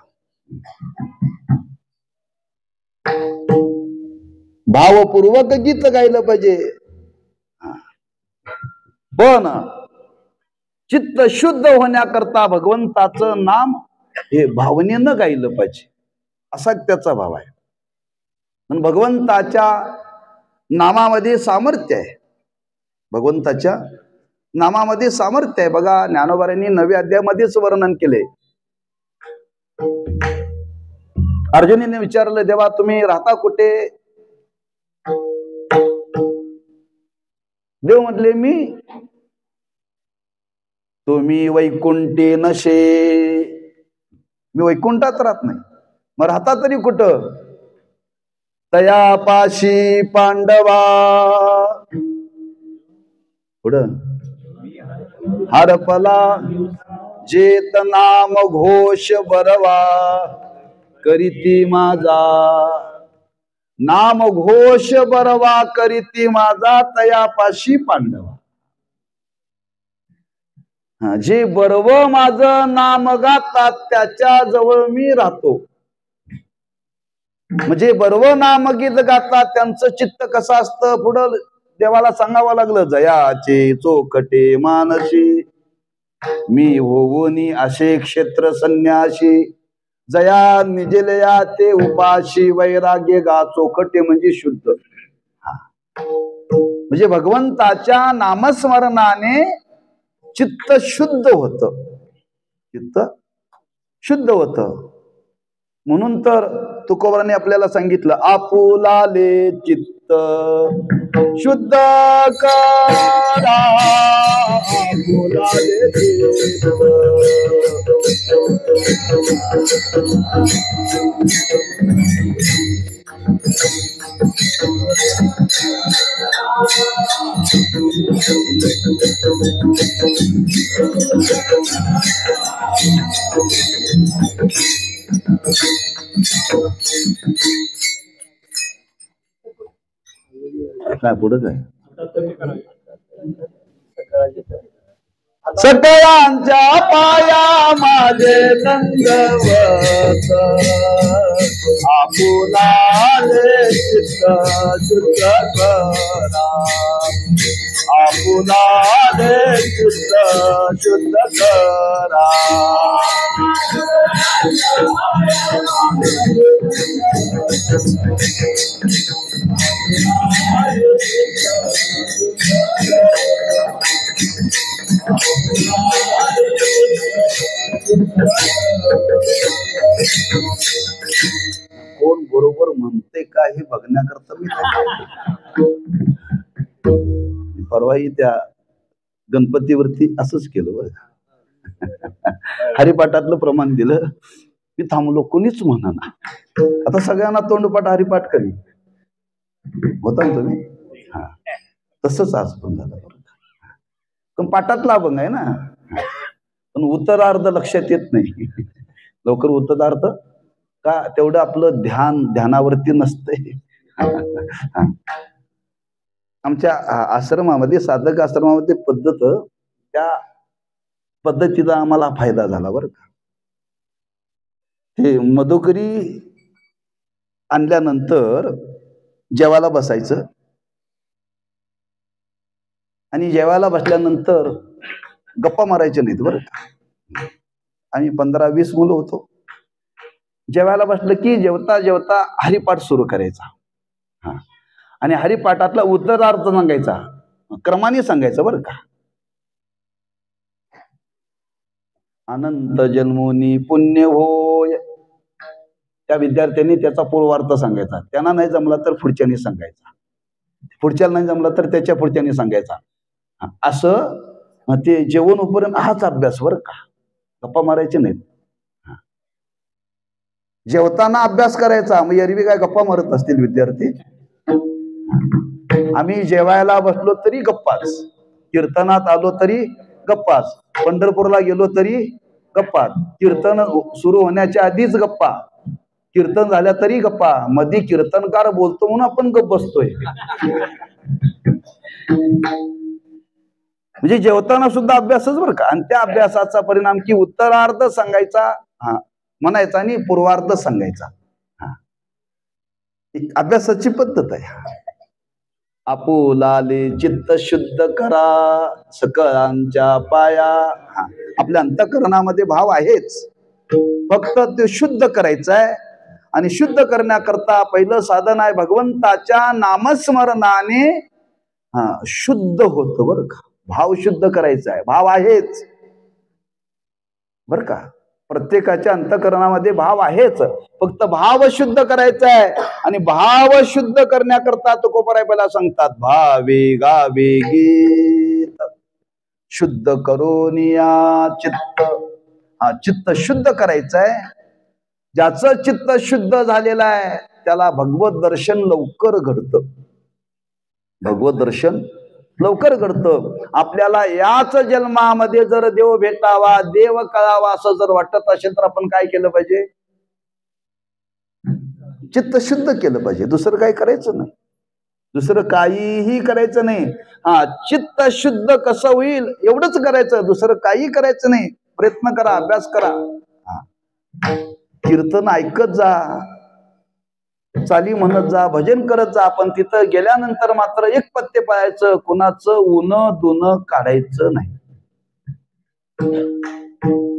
भावपूर्वक गीत गायलं पाहिजे, पण चित्त शुद्ध होण्याकरता भगवंताचं नाम हे भावनेनं गायलं पाहिजे, असा त्याचा भाव आहे. पण भगवंताच्या नामामध्ये सामर्थ्य आहे, भगवंताच्या नामामध्ये सामर्थ्य आहे. बघा, ज्ञानोबांनी 9व्या अध्यायामध्येच वर्णन केले. अर्जुनीने विचारलं, देवा तुम्ही राहता कुठे? देव म्हटले, तुम्ही वैकुंठी नशे. मी वैकुंठात राहत नाही, मग राहता तरी कुठं? तयापाशी पांडवा. पुढं हरपला जेत नाम घोष बरवा, करीती माझा नाम घोष बरवा, करीती माझा तयापाशी पांडवा. जे बरव माझं नाम गातात त्याच्या जवळ मी राहतो. म्हणजे बरव नाम गीत गातात त्यांचं चित्त कसं असतं? पुढं देवाला सांगावं लागलं, जयाचे चोखटे मानसी, मी होऊनी असे क्षेत्र संन्यासी, जया निजलया ते उपाशी, वैराग्य गा चोखटे म्हणजे शुद्ध. म्हणजे भगवंताच्या नामस्मरणाने चित्त शुद्ध होत, चित्त शुद्ध होत. म्हणून तर तुकोबाराने आपल्याला सांगितलं, आपुलाले चित्त शुद्ध करा, आपुलाले चित्त. काय पुढं काय? सकळांच्या पाया माझे दंडवत, आपुलाले चित्त शुद्ध करा, आपुलाले चित्त शुद्ध करा. कोण बरोबर म्हणते का हे बघण्याकरता मी परवाही त्या गणपतीवरती असंच केलं बरं. हरिपाठातलं प्रमाण दिलं, मी थांबलो, कोणीच म्हणा. आता सगळ्यांना तोंडपाठ हरिपाठ करी होता ना तुम्ही. हा, तसंच आज पण झालं बरं. पण पाठातला अभंग आहे ना, पण उत्तरार्ध लक्षात येत नाही लवकर. उत्तरार्ध का तेवढं आपलं ध्यानावरती नसतंय. आमच्या आश्रमामध्ये, साधक आश्रमामध्ये पद्धत, त्या पद्धतीचा आम्हाला फायदा झाला बरं का. हे मधुकरी आणल्यानंतर जेवायला बसायचं आणि जेवायला बसल्यानंतर गप्पा मारायच्या नाहीत बरं का. आम्ही 15-20 मुलं होतो. जेवायला बसलं की जेवता जेवता हरिपाठ सुरू करायचा. हा, आणि हरिपाठातला उत्तरार्थ सांगायचा, क्रमाने सांगायचं बरं का. अनंत जन्मोनी पुण्य होय. त्या विद्यार्थ्यांनी त्याचा पूर्वार्थ सांगायचा. त्यांना नाही जमला तर पुढच्यानी सांगायचा, पुढच्याला नाही जमला तर त्याच्या पुढच्यानी सांगायचा. असं ते जेवण उपपर्यंत हाच अभ्यास बरं का, गप्पा मारायचे नाहीत. जेवताना अभ्यास करायचा. मग एरवी काय गप्पा मारत असतील विद्यार्थी? आम्ही जेवायला बसलो तरी गप्पाच, कीर्तनात आलो तरी गप्पाच, पंढरपूरला गेलो तरी गप्पाच, कीर्तन सुरू होण्याच्या आधीच गप्पा, कीर्तन झाल्या तरी गप्पा, मध्ये कीर्तनकार बोलतो म्हणून आपण गप्प बसतोय. म्हणजे जेवताना सुद्धा अभ्यासच बरं का. आणि त्या अभ्यासाचा परिणाम की उत्तरार्ध सांगायचा म्हणायचा आणि पूर्वार्ध सांगायचा. अभ्यासाची पद्धत आहे. आपुलाले चित्त शुद्ध करा सकळांच्या पाया. आपल्या अंतःकरणामध्ये भाव आहेच, फक्त ते शुद्ध करायचं आहे. आणि शुद्ध करण्याकरता पहिलं साधन आहे भगवंताच्या नामस्मरणाने शुद्ध होतं बरं का. भाव शुद्ध करायचा आहे, भाव आहेच बरं का. प्रत्येकाच्या अंतःकरणामध्ये भाव आहेच, फक्त भाव शुद्ध करायचा आहे. आणि भाव शुद्ध करण्याकरता तुकोबराय पहिला सांगतात, भावे गावे गीत शुद्ध करोनिया चित्त. चित्त शुद्ध करायचं आहे. ज्याचं चित्त शुद्ध झालेलं आहे त्याला भगवत दर्शन लवकर घडतं, भगवत दर्शन लवकर घडतं. आपल्याला याच जन्मामध्ये जर देव भेटावा, देव कळावा असं जर वाटत असेल तर आपण काय केलं पाहिजे? चित्त शुद्ध केलं पाहिजे. दुसरं काही करायचं नाही, दुसरं काहीही करायचं नाही. चित्त शुद्ध कसं होईल एवढंच करायचं, दुसरं काही करायचं नाही. प्रयत्न करा, अभ्यास करा, कीर्तन ऐकत जा, चाली म्हणत जा, भजन करत जा. पण तिथं गेल्यानंतर मात्र एक पत्ते पाळायचं, कुणाचं उन दोन काढायचं नाही,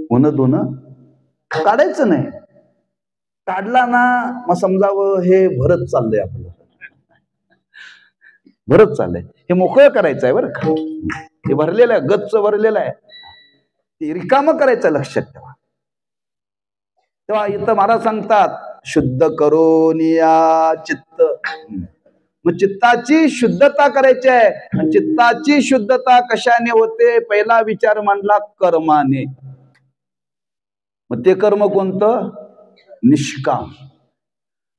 उन दोन काढायचं नाही. काढला ना मग समजावं हे भरत चाललंय, आपलं भरत चाललंय. हे मोकळं करायचं आहे बरं का. हे भरलेलं आहे, गच्च भरलेलं आहे, ते रिकामं करायचं, लक्षात ठेवा. तेव्हा इथं महाराज सांगतात शुद्ध करोनिया चित्त. मग चित्ताची शुद्धता करायची आहे. आणि चित्ताची शुद्धता कशाने होते? पहिला विचार मांडला कर्माने. मग ते कर्म कोणतं? निष्काम.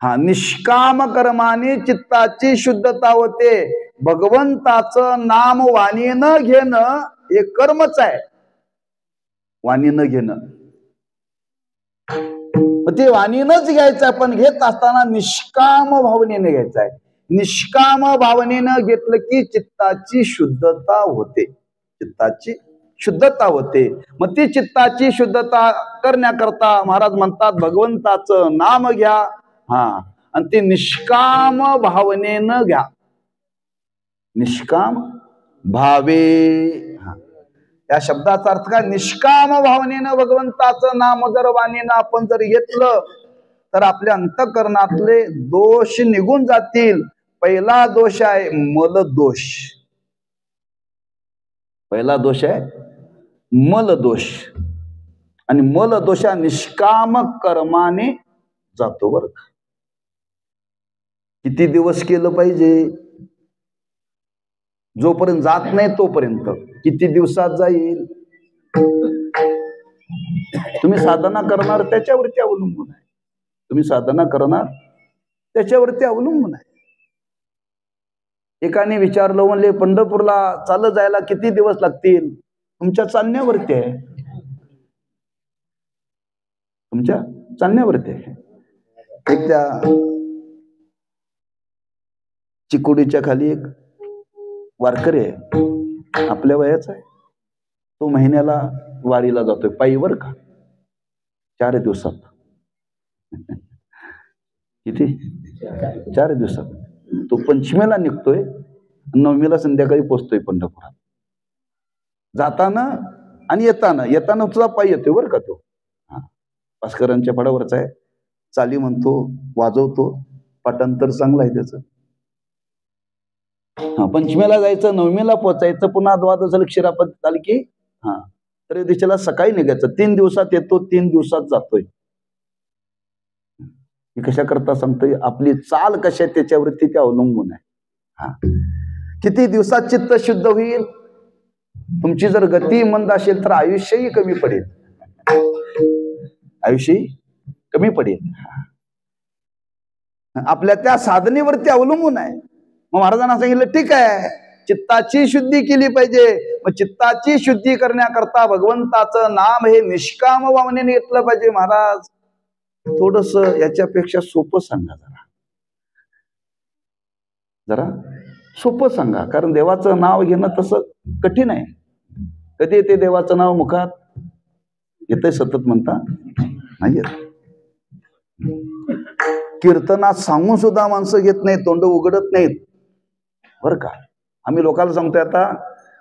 निष्काम कर्माने चित्ताची शुद्धता होते. भगवंताचं नाम वाणीनं घेणं हे कर्मच आहे, वाणीनं घेणं. ते वाणीनच घ्यायचं आहे, पण घेत असताना निष्काम भावनेने घ्यायचं आहे. निष्काम भावनेनं घेतलं की चित्ताची शुद्धता होते, चित्ताची शुद्धता होते. मग ती चित्ताची शुद्धता करण्याकरता महाराज म्हणतात भगवंताचं नाम घ्या. आणि ते निष्काम भावनेनं घ्या. निष्काम भावे, या शब्दाचा अर्थ काय? निष्काम भावनेनं भगवंताचं नाम जर वाणीनं आपण जर घेतलं तर आपल्या अंतःकरणातले दोष निघून जातील. पहिला दोष आहे मलदोष. पहिला दोष आहे मलदोष. आणि मलदोष निष्काम कर्माने जातो बरं का. किती दिवस केलं पाहिजे? जोपर्यंत जात नाही तोपर्यंत. किती दिवसात जाईल? तुम्ही साधना करणार त्याच्यावरती अवलंबून आहे. तुम्ही साधना करणार त्याच्यावरती अवलंबून आहे. एकाने विचारलं, म्हणले पंढरपूरला चालत जायला किती दिवस लागतील? तुमच्या चालण्यावरती आहे, तुमच्या चालण्यावरती आहे. एक त्या चिकोडीच्या खाली एक वारकरी आहे, आपल्या वयाचा आहे. तो महिन्याला वारीला जातोय पायी बरं का, 4 दिवसात. किती? 4 दिवसात. तो पंचमीला निघतोय, 9मीला संध्याकाळी पोचतोय पंढरपुरात. जाताना आणि येताना तुझा पायी येतोय बरं का. तो भास्करांच्या फडावरचा आहे, चाली म्हणतो, वाजवतो, पाठांतर चांगलं आहे त्याचं. पंचमीला जायचं, 9मीला पोचायचं, पुन्हा द्वादशाला क्षीरापद झाली की त्रयोदशीला सकाळी निघायचं, 3 दिवसात येतो, 3 दिवसात जातोय. मी कशा करता सांगतोय, आपली चाल कशा त्याच्यावरती ते अवलंबून आहे. हा, किती दिवसात चित्त शुद्ध होईल? तुमची जर गती मंद असेल तर आयुष्यही कमी पडेल, आयुष्यही कमी पडेल. आपल्या त्या साधनेवरती अवलंबून आहे. मग महाराजांना सांगितलं ठीक आहे, चित्ताची शुद्धी केली पाहिजे. मग चित्ताची शुद्धी करण्याकरता भगवंताचं नाम हे निष्काम भावनेने घेतलं पाहिजे. महाराज थोडस याच्यापेक्षा सोपं सांगा, जरा सोपं सांगा. कारण देवाचं नाव घेणं तसं कठीण आहे. कधी येते देवाचं नाव मुखात? येतंय सतत म्हणता नाही येत. कीर्तनात सांगून सुद्धा माणसं घेत नाहीत, तोंड उघडत नाहीत बर का. आम्ही लोकांना सांगतोय आता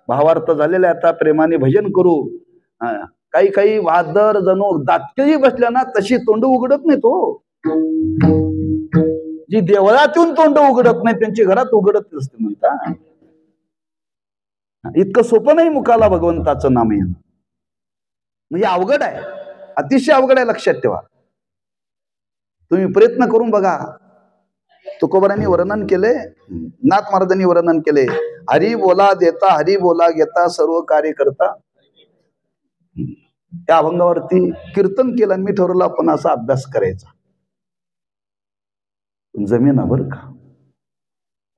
भावार्थ झालेला आहे, आता प्रेमाने भजन करू. काही काही वादर जणू दाटकेही बसल्या ना तशी तोंड उघडत नाहीत हो. जी देवळात येऊन तोंड उघडत नाही त्यांची घरात उघडत असते म्हणता. इतकं सोपं नाही मुखाला भगवंताचं नाम येणं, म्हणजे अवघड आहे, अतिशय अवघड आहे. लक्षात ठेवा, तुम्ही प्रयत्न करून बघा. तुकोबारांनी वर्णन केले, नाथ महाराजांनी वर्णन केले, हरी बोला देता हरी बोला घेता सर्व कार्य करता. त्या अभंगावरती कीर्तन केलं आणि मी ठरवलं आपण असा अभ्यास करायचा. जमीन बरं का,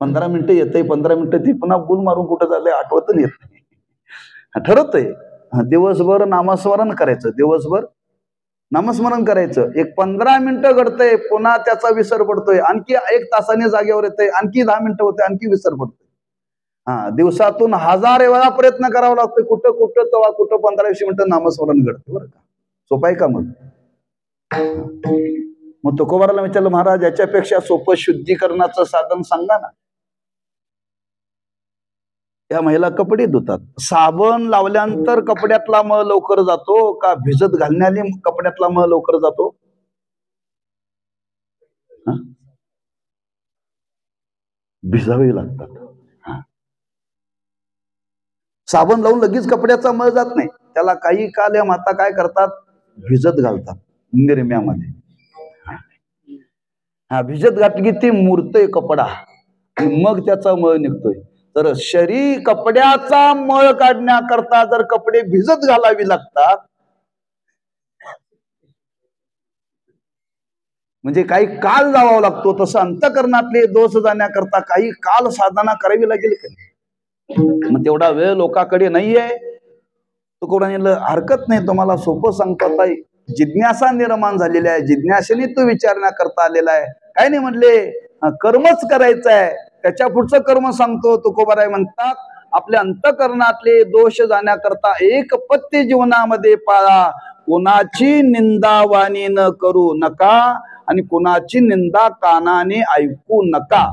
15 मिनिटं येतंय, 15 मिनिटं ती पुन्हा गुल मारून कुठं झालंय आठवत येत नाही. ठरवतंय दिवसभर नामस्मरण करायचं, दिवसभर नामस्मरण करायचं. एक 15 मिनिटं घडतंय, पुन्हा त्याचा विसर पडतोय, आणखी 1 तासाने जागेवर येतंय, आणखी 10 मिनिटं होते, आणखी विसर पडतोय. दिवसातून 1000 वेळा प्रयत्न करावा लागतोय. कुठं कुठं तवा कुठं 15-20 मिनिटं नामस्मरण घडते बरं का. सोपं आहे का मग? मग तुकोबाराला विचारलं, महाराज याच्यापेक्षा सोपं शुद्धीकरणाचं साधन सांगा ना. या महिला कपडे धुतात, साबण लावल्यानंतर कपड्यातला मळ लवकर जातो का भिजत घालण्याने कपड्यातला मळ लवकर जातो? भिजावे लागतात. साबण लावून लगेच कपड्याचा मळ जात नाही, त्याला काही काल या माता काय करतात, भिजत घालतात निरम्यामध्ये. भिजत घातली की ती मुरतोय कपडा, मग त्याचा मळ निघतोय. तर शरीर कपड्याचा मळ काढण्याकरता जर कपडे भिजत घालावी लागतात, म्हणजे काही काल जावावा लागतो, तसं अंतःकरणातले दोष जाण्याकरता काही काल साधना करावी लागेल का? मग तेवढा वेळ लोकांकडे नाहीये. तुकोबारांनी हरकत नाही, तुम्हाला सोपं सांगतो. आता जिज्ञासा निर्माण झालेली आहे, जिज्ञासेने तो विचारण्याकरता आलेला आहे. काय नाही म्हणले, कर्मच करायचं आहे, त्याच्या पुढचं कर्म सांगतो. तुकोबाराय म्हणतात, आपल्या अंतःकरणातले दोष जाण्याकरता एक पत्य जीवनामध्ये पाळा. कोणाची निंदा वाणी न करू नका आणि कोणाची निंदा कानाने ऐकू नका.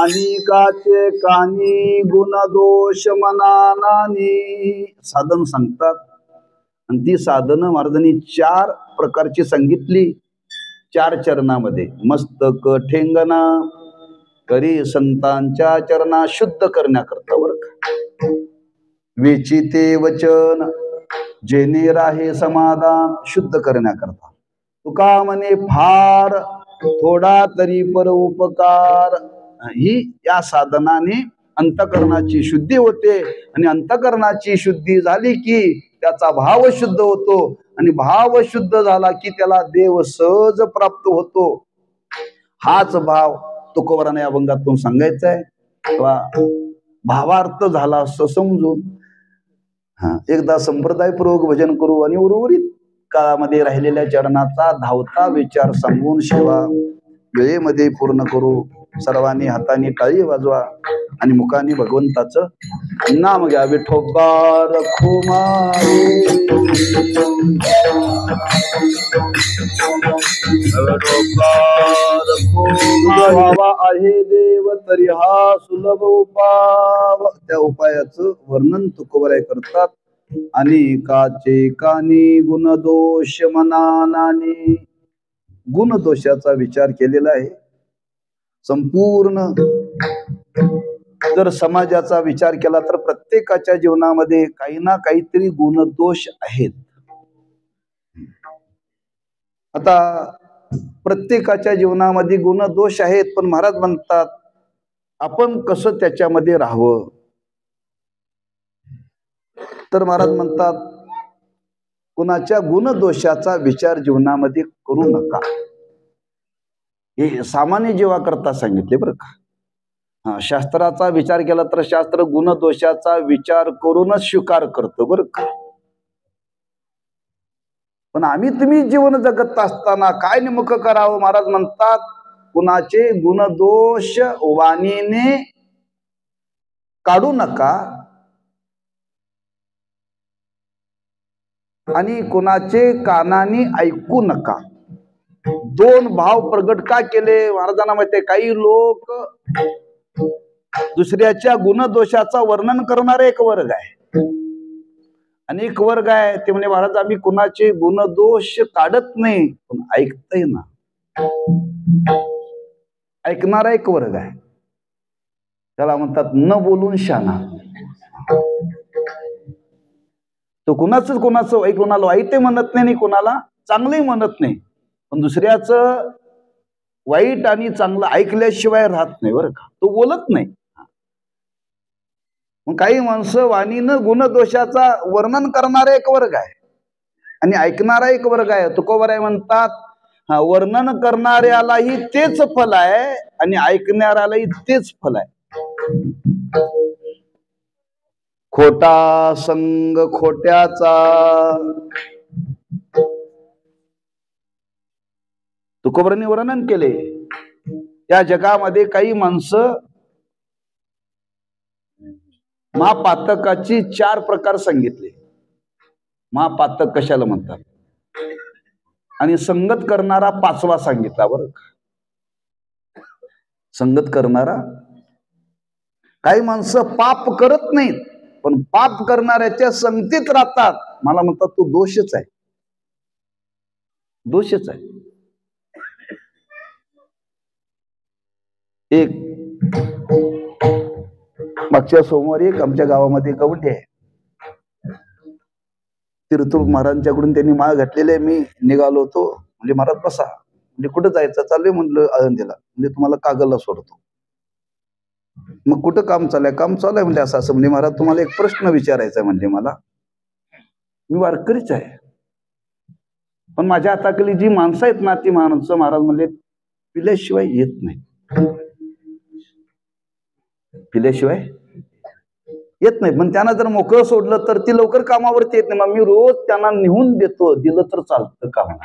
अनिकाचे कानी गुण दोष मनानानी साधन सांगतात. आणि ती साधनं महाराजांनी 4 प्रकारची सांगितली 4 चरणामध्ये. मस्तक ठेंगणा करी संतांच्या चरणा शुद्ध करण्याकरता बरं का. वेचिते वचन जेने राहे समाधान शुद्ध करण्याकरता. तुका म्हणे फार थोडा तरी पर उपकार, ही या साधनाने अंतकरणाची शुद्धी होते. आणि अंतकरणाची शुद्धी झाली की त्याचा भाव शुद्ध होतो. आणि भाव शुद्ध झाला की त्याला देव सहज प्राप्त होतो. हाच भाव तुकोबाराने या अभंगातून सांगायचा आहे किंवा भावार्थ झाला असं समजून एकदा संप्रदायपूर्वक भजन करू आणि उर्वरित काळामध्ये राहिलेल्या चरणाचा धावता विचार सांगून सेवा वेळेमध्ये पूर्ण करू. सर्वांनी हाताने टाळी वाजवा आणि मुखाने भगवंताचं नाम घ्या. विठोबा रखुमाई, भावा आहे देव तरी हा सुलभ उपाय. त्या उपायाचं वर्णन तुकोबाराय करतात. अनेकाचे कानी गुणदोष मनानाने, गुणदोषाचा विचार केलेला आहे. संपूर्ण जर समाजाचा विचार केला तर प्रत्येकाच्या जीवनामध्ये काही ना काहीतरी गुणदोष आहेत. आता प्रत्येकाच्या जीवनामध्ये गुणदोष आहेत, पण महाराज म्हणतात आपण कसं त्याच्यामध्ये राहावं. तर महाराज म्हणतात कुणाच्या गुणदोषाचा विचार जीवनामध्ये करू नका. हे सामान्य जीवा करता सांगितले बरं का. शास्त्राचा विचार केला तर शास्त्र गुणदोषाचा विचार करूनच स्वीकार करतो बरं का. पण आम्ही तुम्ही जीवन जगत असताना काय नेमकं करावं. महाराज म्हणतात कुणाचे गुणदोष वाणीने काढू नका आणि कुणाचे कानाने ऐकू नका. दोन भाव प्रगट का केले महाराजांना माहिती आहे. काही लोक दुसऱ्याच्या गुणदोषाचा वर्णन करणारे एक वर्ग आहे आणि एक वर्ग आहे ते म्हणजे महाराज आम्ही कुणाचे गुणदोष काढत नाही पण ऐकतय ना. ऐकणारा एक वर्ग आहे, त्याला म्हणतात न बोलून शाना. तो कुणाच कोणाला वाईट म्हणत नाही, कोणाला चांगलंही म्हणत नाही, पण दुसऱ्याचं वाईट आणि चांगलं ऐकल्याशिवाय राहत नाही बरं का. तो बोलत नाही. मग काही माणसं वाणीनं गुणदोषाचा वर्णन करणारा एक वर्ग आहे आणि ऐकणारा एक वर्ग आहे. तुकोबाराय म्हणतात वर्णन करणाऱ्यालाही तेच फल आहे आणि ऐकणाऱ्यालाही तेच फल आहे. खोटा संग खोट्याचा, तुकोबारांनी वर्णन केले. या जगामध्ये काही माणसं महापातकाची 4 प्रकार सांगितले. महापातक कशाला म्हणतात आणि संगत करणारा 5वा सांगितला बरं का. संगत करणारा, काही माणसं पाप करत नाहीत पण पाप करणाऱ्याच्या संगतीत राहतात. मला म्हणतात तो दोषच आहे, दोषच आहे. एक मागच्या सोमवारी एक आमच्या गावामध्ये गवंडी आहे. तीर्थरूप महाराजांच्याकडून त्यांनी माळ घातलेले. मी निघालो होतो, म्हणजे महाराज बसा, म्हणजे कुठं जायचं चाललंय म्हणलं आळंदीला, म्हणजे तुम्हाला कागलला सोडतो. मग कुठं काम चाललंय, काम चाललंय म्हणजे असं असं. म्हणजे महाराज तुम्हाला एक प्रश्न विचारायचा म्हणजे मला, मी वारकरीच आहे पण माझ्या हाताखाली जी माणसं आहेत ना ती माणसं महाराज म्हणले पिल्याशिवाय येत नाही, पिल्याशिवाय येत नाही. पण त्यांना जर मोकळं सोडलं तर ती लवकर कामावरती येत नाही. मग मी रोज त्यांना निहून देतो, दिलं तर चालतं काम.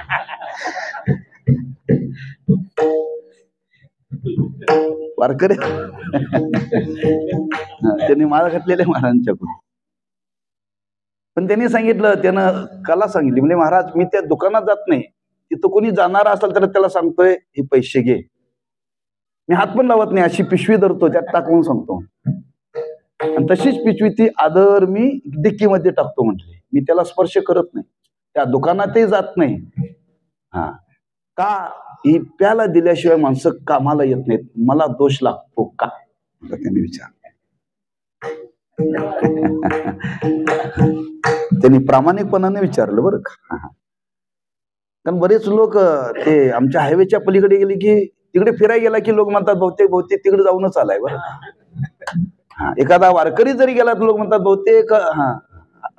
वारकरी त्यांनी माळ घातलेले महाराजांच्याकडून. पण त्यांनी सांगितलं, त्यानं कला सांगितली, म्हणजे महाराज मी त्या दुकानात जात नाही, तिथं कोणी जाणार असेल तर त्याला सांगतोय हे पैसे घे. मी हात पण लावत नाही, अशी पिशवी धरतो त्यात टाकून सांगतो आणि तशीच पिशवी ती आदर मी डिक्कीमध्ये टाकतो. म्हटले मी त्याला स्पर्श करत नाही, त्या दुकानातही जात नाही. का ही प्याला दिल्याशिवाय माणसं कामाला येत नाहीत, मला दोष लागतो का, त्यांनी विचार. त्यांनी प्रामाणिकपणाने विचारलं बरं का. कारण बरेच लोक ते आमच्या हायवेच्या पलीकडे गेले की तिकडे फिरायला गेला की लोक म्हणतात बहुतेक बहुतेक तिकडे जाऊनच आलाय बरं. हा, एखादा वारकरी जरी गेला तर लोक म्हणतात बहुतेक हा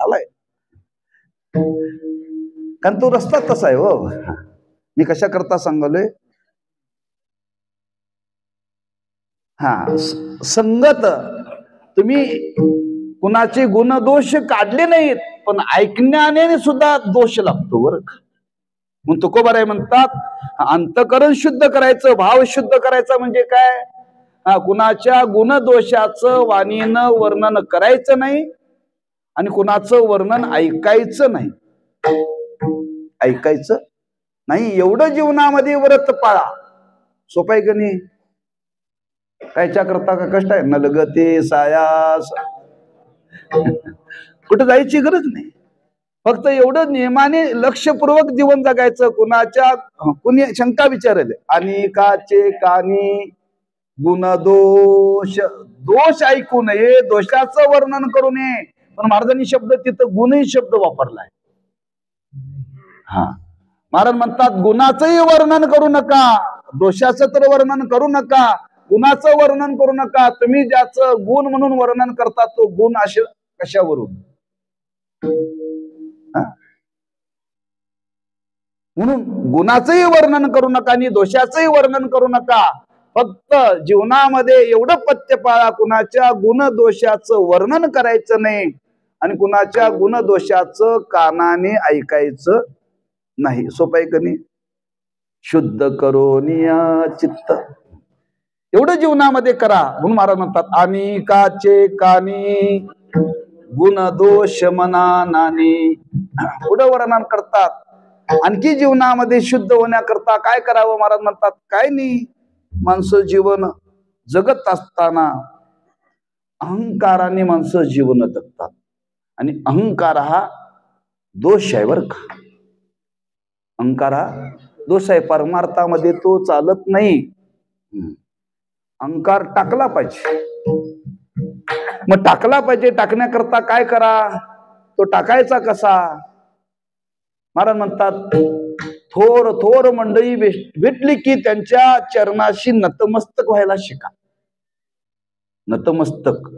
आलाय, कारण तो रस्ता तसा आहे हो. मी कशा करता सांगलोय, हा संगत तुम्ही कुणाचे गुण दोष काढले नाहीत, पण ऐकण्याने सुद्धा दोष लागतो बरं का. म्हणून तुकोबाराय म्हणतात अंतकरण शुद्ध करायचं, भाव शुद्ध करायचा म्हणजे काय, कुणाच्या गुणदोषाचं वाणीनं वर्णन करायचं नाही आणि कुणाचं वर्णन ऐकायचं नाही. ऐकायचं नाही, एवढं जीवनामध्ये व्रत पाळा. सोपं आहे का नाही? कायच्या करता का कष्ट आहे? नलगते सायास कुठं जायची गरज नाही, फक्त एवढं नियमाने लक्षपूर्वक जीवन जगायचं. कुणी शंका विचारले, अनेकाचे कानी गुणदोष, दोष ऐकू नये, दोषाचं वर्णन करू नये. पण महाराजांनी शब्द तिथं गुणही शब्द वापरलाय. हा, महाराज म्हणतात गुणाचंही वर्णन करू नका, दोषाचं तर वर्णन करू नका, गुणाचं वर्णन करू नका. तुम्ही ज्याचं गुण म्हणून वर्णन करता तो गुण असे कशावरून? म्हणून गुणाचंही वर्णन करू नका आणि दोषाचंही वर्णन करू नका. फक्त जीवनामध्ये एवढं पथ्य पाळा, कुणाच्या गुणदोषाचं वर्णन करायचं नाही आणि कुणाच्या गुणदोषाचं कानाने ऐकायचं नाही. सोपं आहे का नाही? शुद्ध करोनिया चित्त, एवढं जीवनामध्ये करा. म्हणून महाराज म्हणतात अनेकाचे कानी गुणदोष मना नानी. पुढं वर्णन करतात. आणखी जीवनामध्ये शुद्ध होण्याकरता काय करावं? महाराज म्हणतात काय नाही, माणसं जीवन जगत असताना अहंकाराने माणसं जीवन जगतात आणि अहंकार हा दोष आहे बरं का. अहंकार हा दोष आहे, परमार्थामध्ये तो चालत नाही. अहंकार टाकला पाहिजे. मग टाकला पाहिजे, टाकण्याकरता काय करा? तो टाकायचा कसा? महाराज म्हणतात थोर थोर मंडळी भेटली की त्यांच्या चरणाशी नतमस्तक व्हायला शिका. नतमस्तक,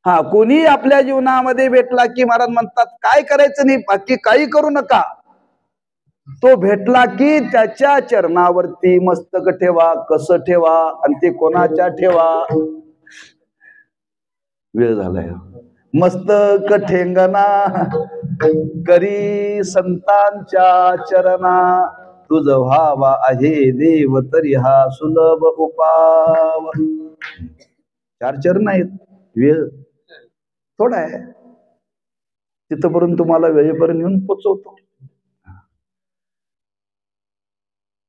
हा, कोणी आपल्या जीवनामध्ये भेटला की महाराज म्हणतात काय करायचं नाही, बाकी काही करू नका. तो भेटला की त्याच्या चरणावरती मस्तक ठेवा. कसं ठेवा आणि ते कोणाच्या ठेवा? वेळ झालाय. मस्तक ठेंगणा करी संतांच्या चरणा, तुझ व्हावा आहे देव तरी हा सुलभ उपाव. 4 चरण आहेत, वेळ थोडा आहे. तिथपर्यंत तुम्हाला वेळेपर्यंत येऊन पोचवतो.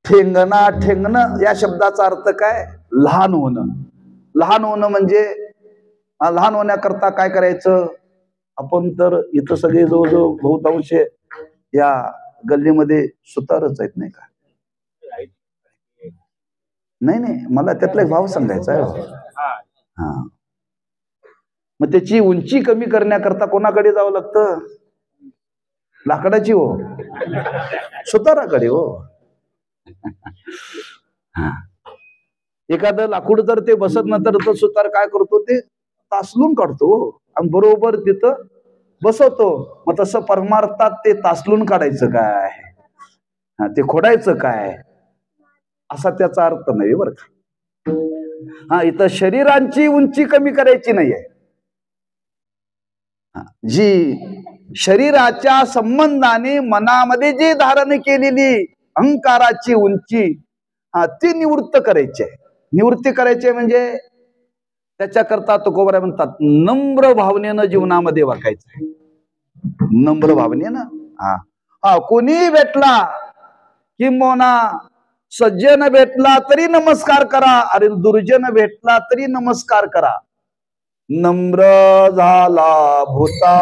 ठेंगणा, ठेंगणं या शब्दाचा अर्थ काय? लहान होणं. लहान होणं म्हणजे लहान होण्याकरता काय करायचं? आपण तर इथं सगळे जवळजवळ बहुतांश या गल्लीमध्ये सुतारच आहेत नाही का? नाही, मला त्यातला एक भाव सांगायचा आहे. हा, मग त्याची उंची कमी करण्याकरता कोणाकडे जावं लागतं? लाकडाची हो, सुताराकडे हो. हा, एखादं लाकूड जर ते बसत नंतर तर सुतार काय करतो? ते तासलून काढतो आणि बरोबर तिथं बसवतो. मग तसं परमार्थात ते तासलून काढायचं काय, ते खोडायचं काय, असा त्याचा अर्थ नाही बरं का. हा, इथं शरीरांची उंची कमी करायची नाहीये. जी शरीराच्या संबंधाने मनामध्ये जी धारण केलेली अहंकाराची उंची, ती निवृत्त करायची आहे. निवृत्ती करायची म्हणजे त्याच्याकरता तुकोबाराय म्हणतात नम्र भावनेनं जीवनामध्ये वागायचं आहे. नम्र भावनेनं. हा, कोणी भेटला किंबहुना सज्जन भेटला तरी नमस्कार करा, अरे दुर्जन भेटला तरी नमस्कार करा. नम्र झाला भूता,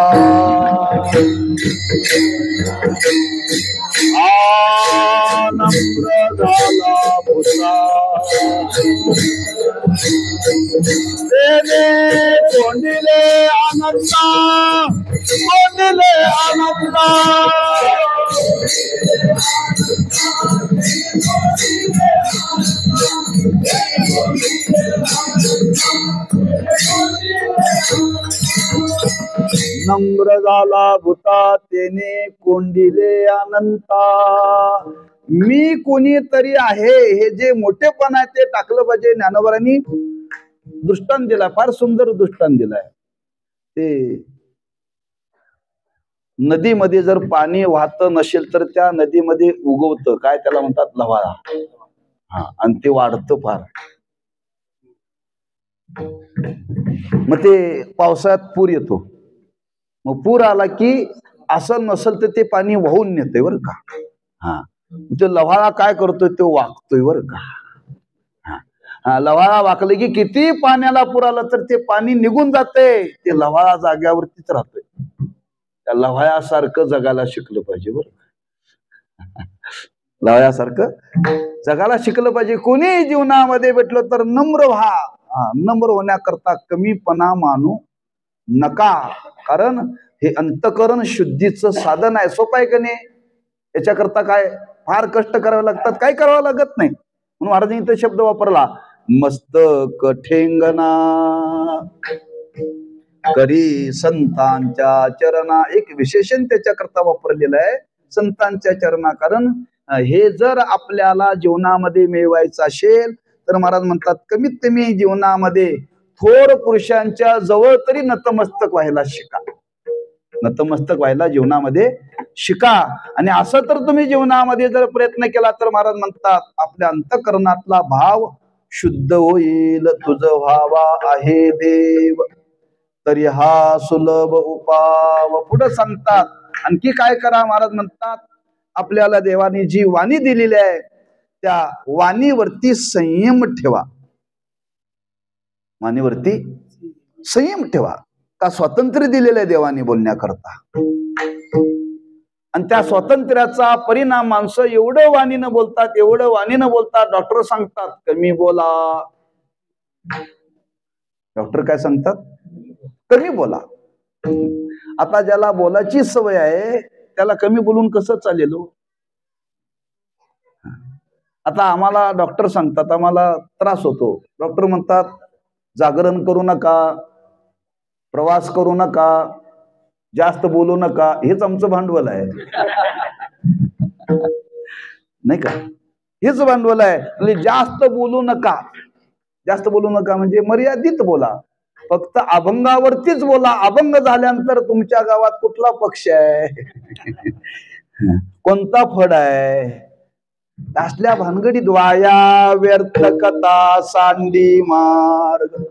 नम्र झाला भूता, तेने कोंडिले अनंता, कोंडिले अनंता. नम्र झाला भूता तेने कोंडिले अनंता. मी कोणीतरी आहे हे जे मोठेपण आहे ते टाकलं पाहिजे. ज्ञानोबांनी दृष्टांत दिलाय, फार सुंदर दृष्टांत दिलाय. ते नदीमध्ये जर पाणी वाहत नसेल तर त्या नदीमध्ये उगवतं काय, त्याला म्हणतात लव्हाळा. हा, आणि ते वाढतं फार. मग ते पावसाळ्यात पूर येतो. मग पूर आला की असं नसल तर ते पाणी वाहून नेतंय बरं का. हा, तो लव्हाळा काय करतोय, तो वागतोय बरं का. हा, लव्हाळा वाकले की किती पाण्याला पूर आला तर ते पाणी निघून जाते. ते लव्हाळा जाग्यावरतीच राहतोय. त्या लव्हाळ्यासारखं जगायला शिकलं पाहिजे बरं. लव्हाळ्यासारखं जगायला शिकलं पाहिजे. कोणी जीवनामध्ये भेटलं तर नम्र व्हा. नम्र होण्याकरता कमीपणा मानू नका. कारण हे अंतकरण शुद्धीचं साधन आहे. सोपं आहे का नाही? याच्याकरता काय फार कष्ट करावे लागतात, काय करावं लागत नाही. म्हणून महाराजांनी तो शब्द वापरला, मस्तक ठेंगणा करी संतांच्या चरणा. एक विशेषण त्याच्याकरता वापरलेलं आहे, संतांच्या चरणा. कारण हे जर आपल्याला जीवनामध्ये मिळवायचं असेल तर महाराज म्हणतात कमीत कमी जीवनामध्ये थोर पुरुषांच्या जवळ तरी नतमस्तक व्हायला शिका. नतमस्तक व्हायला जीवनामध्ये शिका. आणि असं तर तुम्ही जीवनामध्ये जर प्रयत्न केला तर महाराज म्हणतात आपल्या अंतकरणातला भाव शुद्ध होईल. तुझ व्हावा आहे देव तरी हा सुलभ उपाव. पुढे सांगतात आणखी काय करा. महाराज म्हणतात आपल्याला देवाने जी वाणी दिलेली आहे त्या वाणीवरती संयम ठेवा. वाणीवरती संयम ठेवा. का स्वातंत्र्य दिलेलं आहे देवाने बोलण्याकरता. आणि त्या स्वातंत्र्याचा परिणाम माणसं एवढं वाणीनं बोलतात, एवढं वाणीनं बोलतात. डॉक्टर सांगतात कमी बोला. डॉक्टर काय सांगतात? कमी बोला. आता ज्याला बोलायची सवय आहे त्याला कमी बोलून कसं चालेल? आता आम्हाला डॉक्टर सांगतात आम्हाला त्रास होतो. डॉक्टर म्हणतात जागरण करू नका, प्रवास करू नका, जास्त बोलू नका. हेच आमचं भांडवल आहे. नाही का? हेच भांडवल आहे. म्हणजे जास्त बोलू नका. जास्त बोलू नका म्हणजे मर्यादित बोला. फक्त अभंगावरतीच बोला. अभंग झाल्यानंतर तुमच्या गावात कुठला पक्ष आहे, कोणता फड आहे, असल्या भानगडीत वाया व्यर्थ कथा सांडी मार्ग.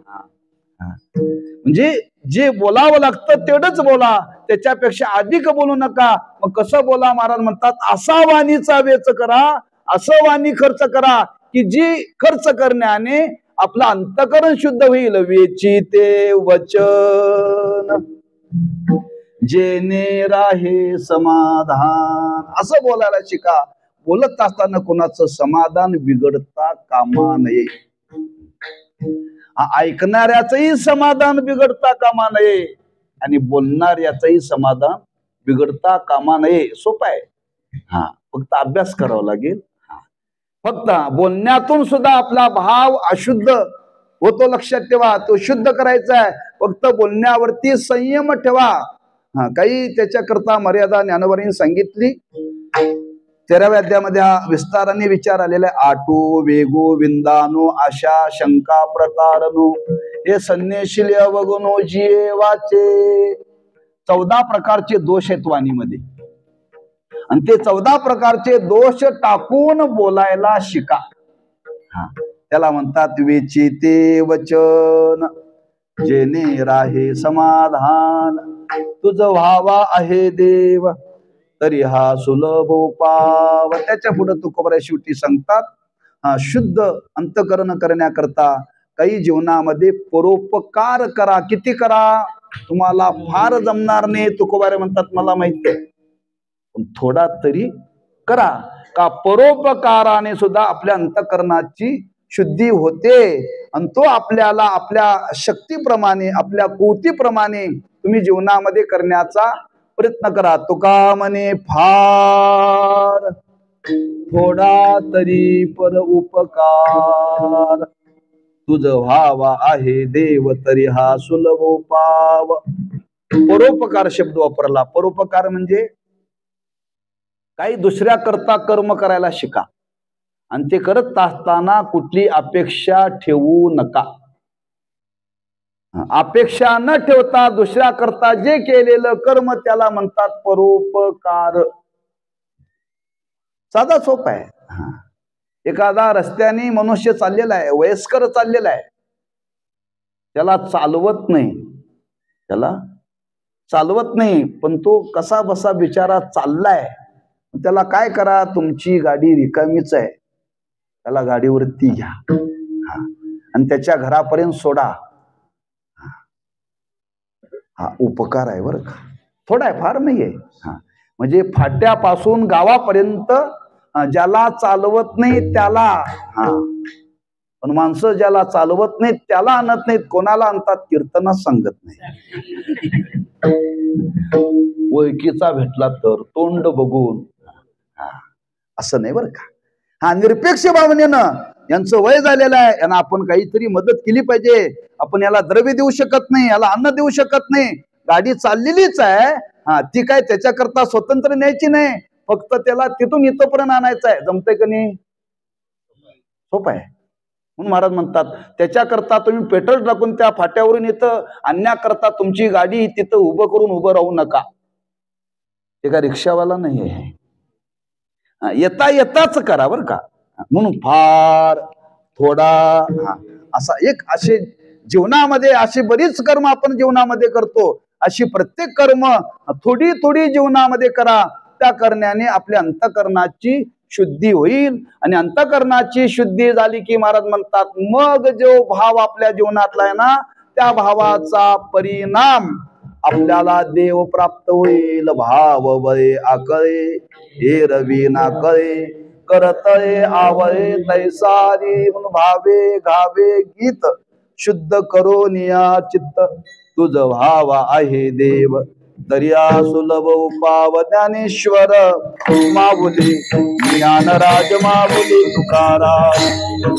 म्हणजे जे बोलावं लागतं तेवढंच बोला, त्याच्यापेक्षा अधिक बोलू नका. मग कसं बोला? महाराज म्हणतात असा वाणीचा वेच करा, असं वाणी खर्च करा की जी खर्च करण्याने आपलं अंतकरण शुद्ध होईल. वेची ते वचन जेने राहे समाधान. असं बोलायला शिका. बोलत असताना कोणाचं समाधान बिघडता कामा नये. ऐकणाऱ्याचंही समाधान बिघडता कामा नये आणि बोलणाऱ्याचंही समाधान बिघडता कामा नये. सोपं आहे. हा, फक्त अभ्यास करावा लागेल. फक्त बोलण्यातून सुद्धा आपला भाव अशुद्ध होतो, लक्षात ठेवा. तो शुद्ध करायचा आहे. फक्त बोलण्यावरती संयम ठेवा. काही त्याच्याकरता मर्यादा ज्ञानोबांनी सांगितली. 13व्या अध्यायामध्ये हा विस्ताराने विचार आलेला आहे. आटो वेगो विंदानो आशा शंका प्रतारनो हे संन्याशील अवगुणो जीवाचे. 14 प्रकारचे दोष आहेत वाणीमध्ये. आणि ते 14 प्रकारचे दोष टाकून बोलायला शिका. त्याला म्हणतात वेचिते वचन जेने राहे समाधान. तुझ व्हावा आहे देव तरी हा सुलभ उपाव. त्याच्या पुढे तुकोबरा शेवटी सांगतात शुद्ध अंतकरण करण्याकरता काही जीवनामध्ये परोपकार करा. किती करा? तुम्हाला फार जमणार नाही. तुकोबारे म्हणतात मला माहिती आहे पण थोडा तरी करा. का परोपकाराने सुद्धा आपल्या अंतकरणाची शुद्धी होते आणि तो आपल्याला आपल्या शक्तीप्रमाणे आपल्या कृतीप्रमाणे तुम्ही जीवनामध्ये करण्याचा प्रयत्न करा. तुका म्हणे फार थोडा तरी पर उपकार, तुझ व्हावा आहे देव तरी हा सुलभ पाव. परोपकार शब्द वापरला. परोपकार म्हणजे काही दुसऱ्या करता कर्म करायला शिका आणि ते करत असताना कुठली अपेक्षा ठेवू नका. अपेक्षा न ठेवता दुसऱ्या करता जे केलेलं कर्म त्याला म्हणतात परोपकार. साधा सोपा आहे. एखादा रस्त्याने मनुष्य चाललेला आहे, वयस्कर चाललेला आहे, त्याला चालवत नाही, पण तो कसा बसा बिचारा चाललाय. त्याला काय करा, तुमची गाडी रिकामीच आहे, त्याला गाडीवरती घ्या आणि त्याच्या घरापर्यंत सोडा. हा उपकार आहे बरं का, थोडा आहे, फार नाहीये. म्हणजे फाट्यापासून गावापर्यंत ज्याला चालवत नाही त्याला, पण माणसं ज्याला चालवत नाहीत त्याला आणत नाहीत. कोणाला आणतात? कीर्तनात सांगत नाही. ओळखीचा भेटला तर तोंड बघून, असं नाही बरं का. निरपेक्ष भावनेनं यांचं वय झालेलं आहे, यांना आपण काहीतरी मदत केली पाहिजे. आपण याला द्रव्य देऊ शकत नाही, याला अन्न देऊ शकत नाही. गाडी चाललेलीच आहे, ती काय त्याच्याकरता स्वतंत्र न्यायची नाही, फक्त त्याला तिथून इथपर्यंत आणायचं आहे. जमतंय का नाही? सोपं आहे. म्हणून महाराज म्हणतात त्याच्याकरता तुम्ही पेट्रोल टाकून त्या फाट्यावरून इथं आणण्याकरता तुमची गाडी तिथं उभं राहू नका. ते का रिक्षावाला नाही आहे, येता येताच करा बरं का. म्हणून फार थोडा असा एक, असे जीवनामध्ये अशी बरीच कर्म आपण जीवनामध्ये करतो. अशी प्रत्येक कर्म थोडी थोडी जीवनामध्ये करा. त्या करण्याने आपल्या अंतःकरणाची शुद्धी होईल आणि अंतःकरणाची शुद्धी झाली की महाराज म्हणतात मग जो भाव आपल्या जीवनातला आहे ना, त्या भावाचा परिणाम आपल्याला देव प्राप्त होईल. भाव बळे आकळे हे रवी ना कळे, करतळे आवळे तैसारी म्हणून भावे घावे गीत, शुद्ध करो निया चित्त, तुझ भावा आहे देव दर्या सुलभ उपाव. ज्ञानेश्वर माऊली ज्ञानराज माऊली तुकाराम.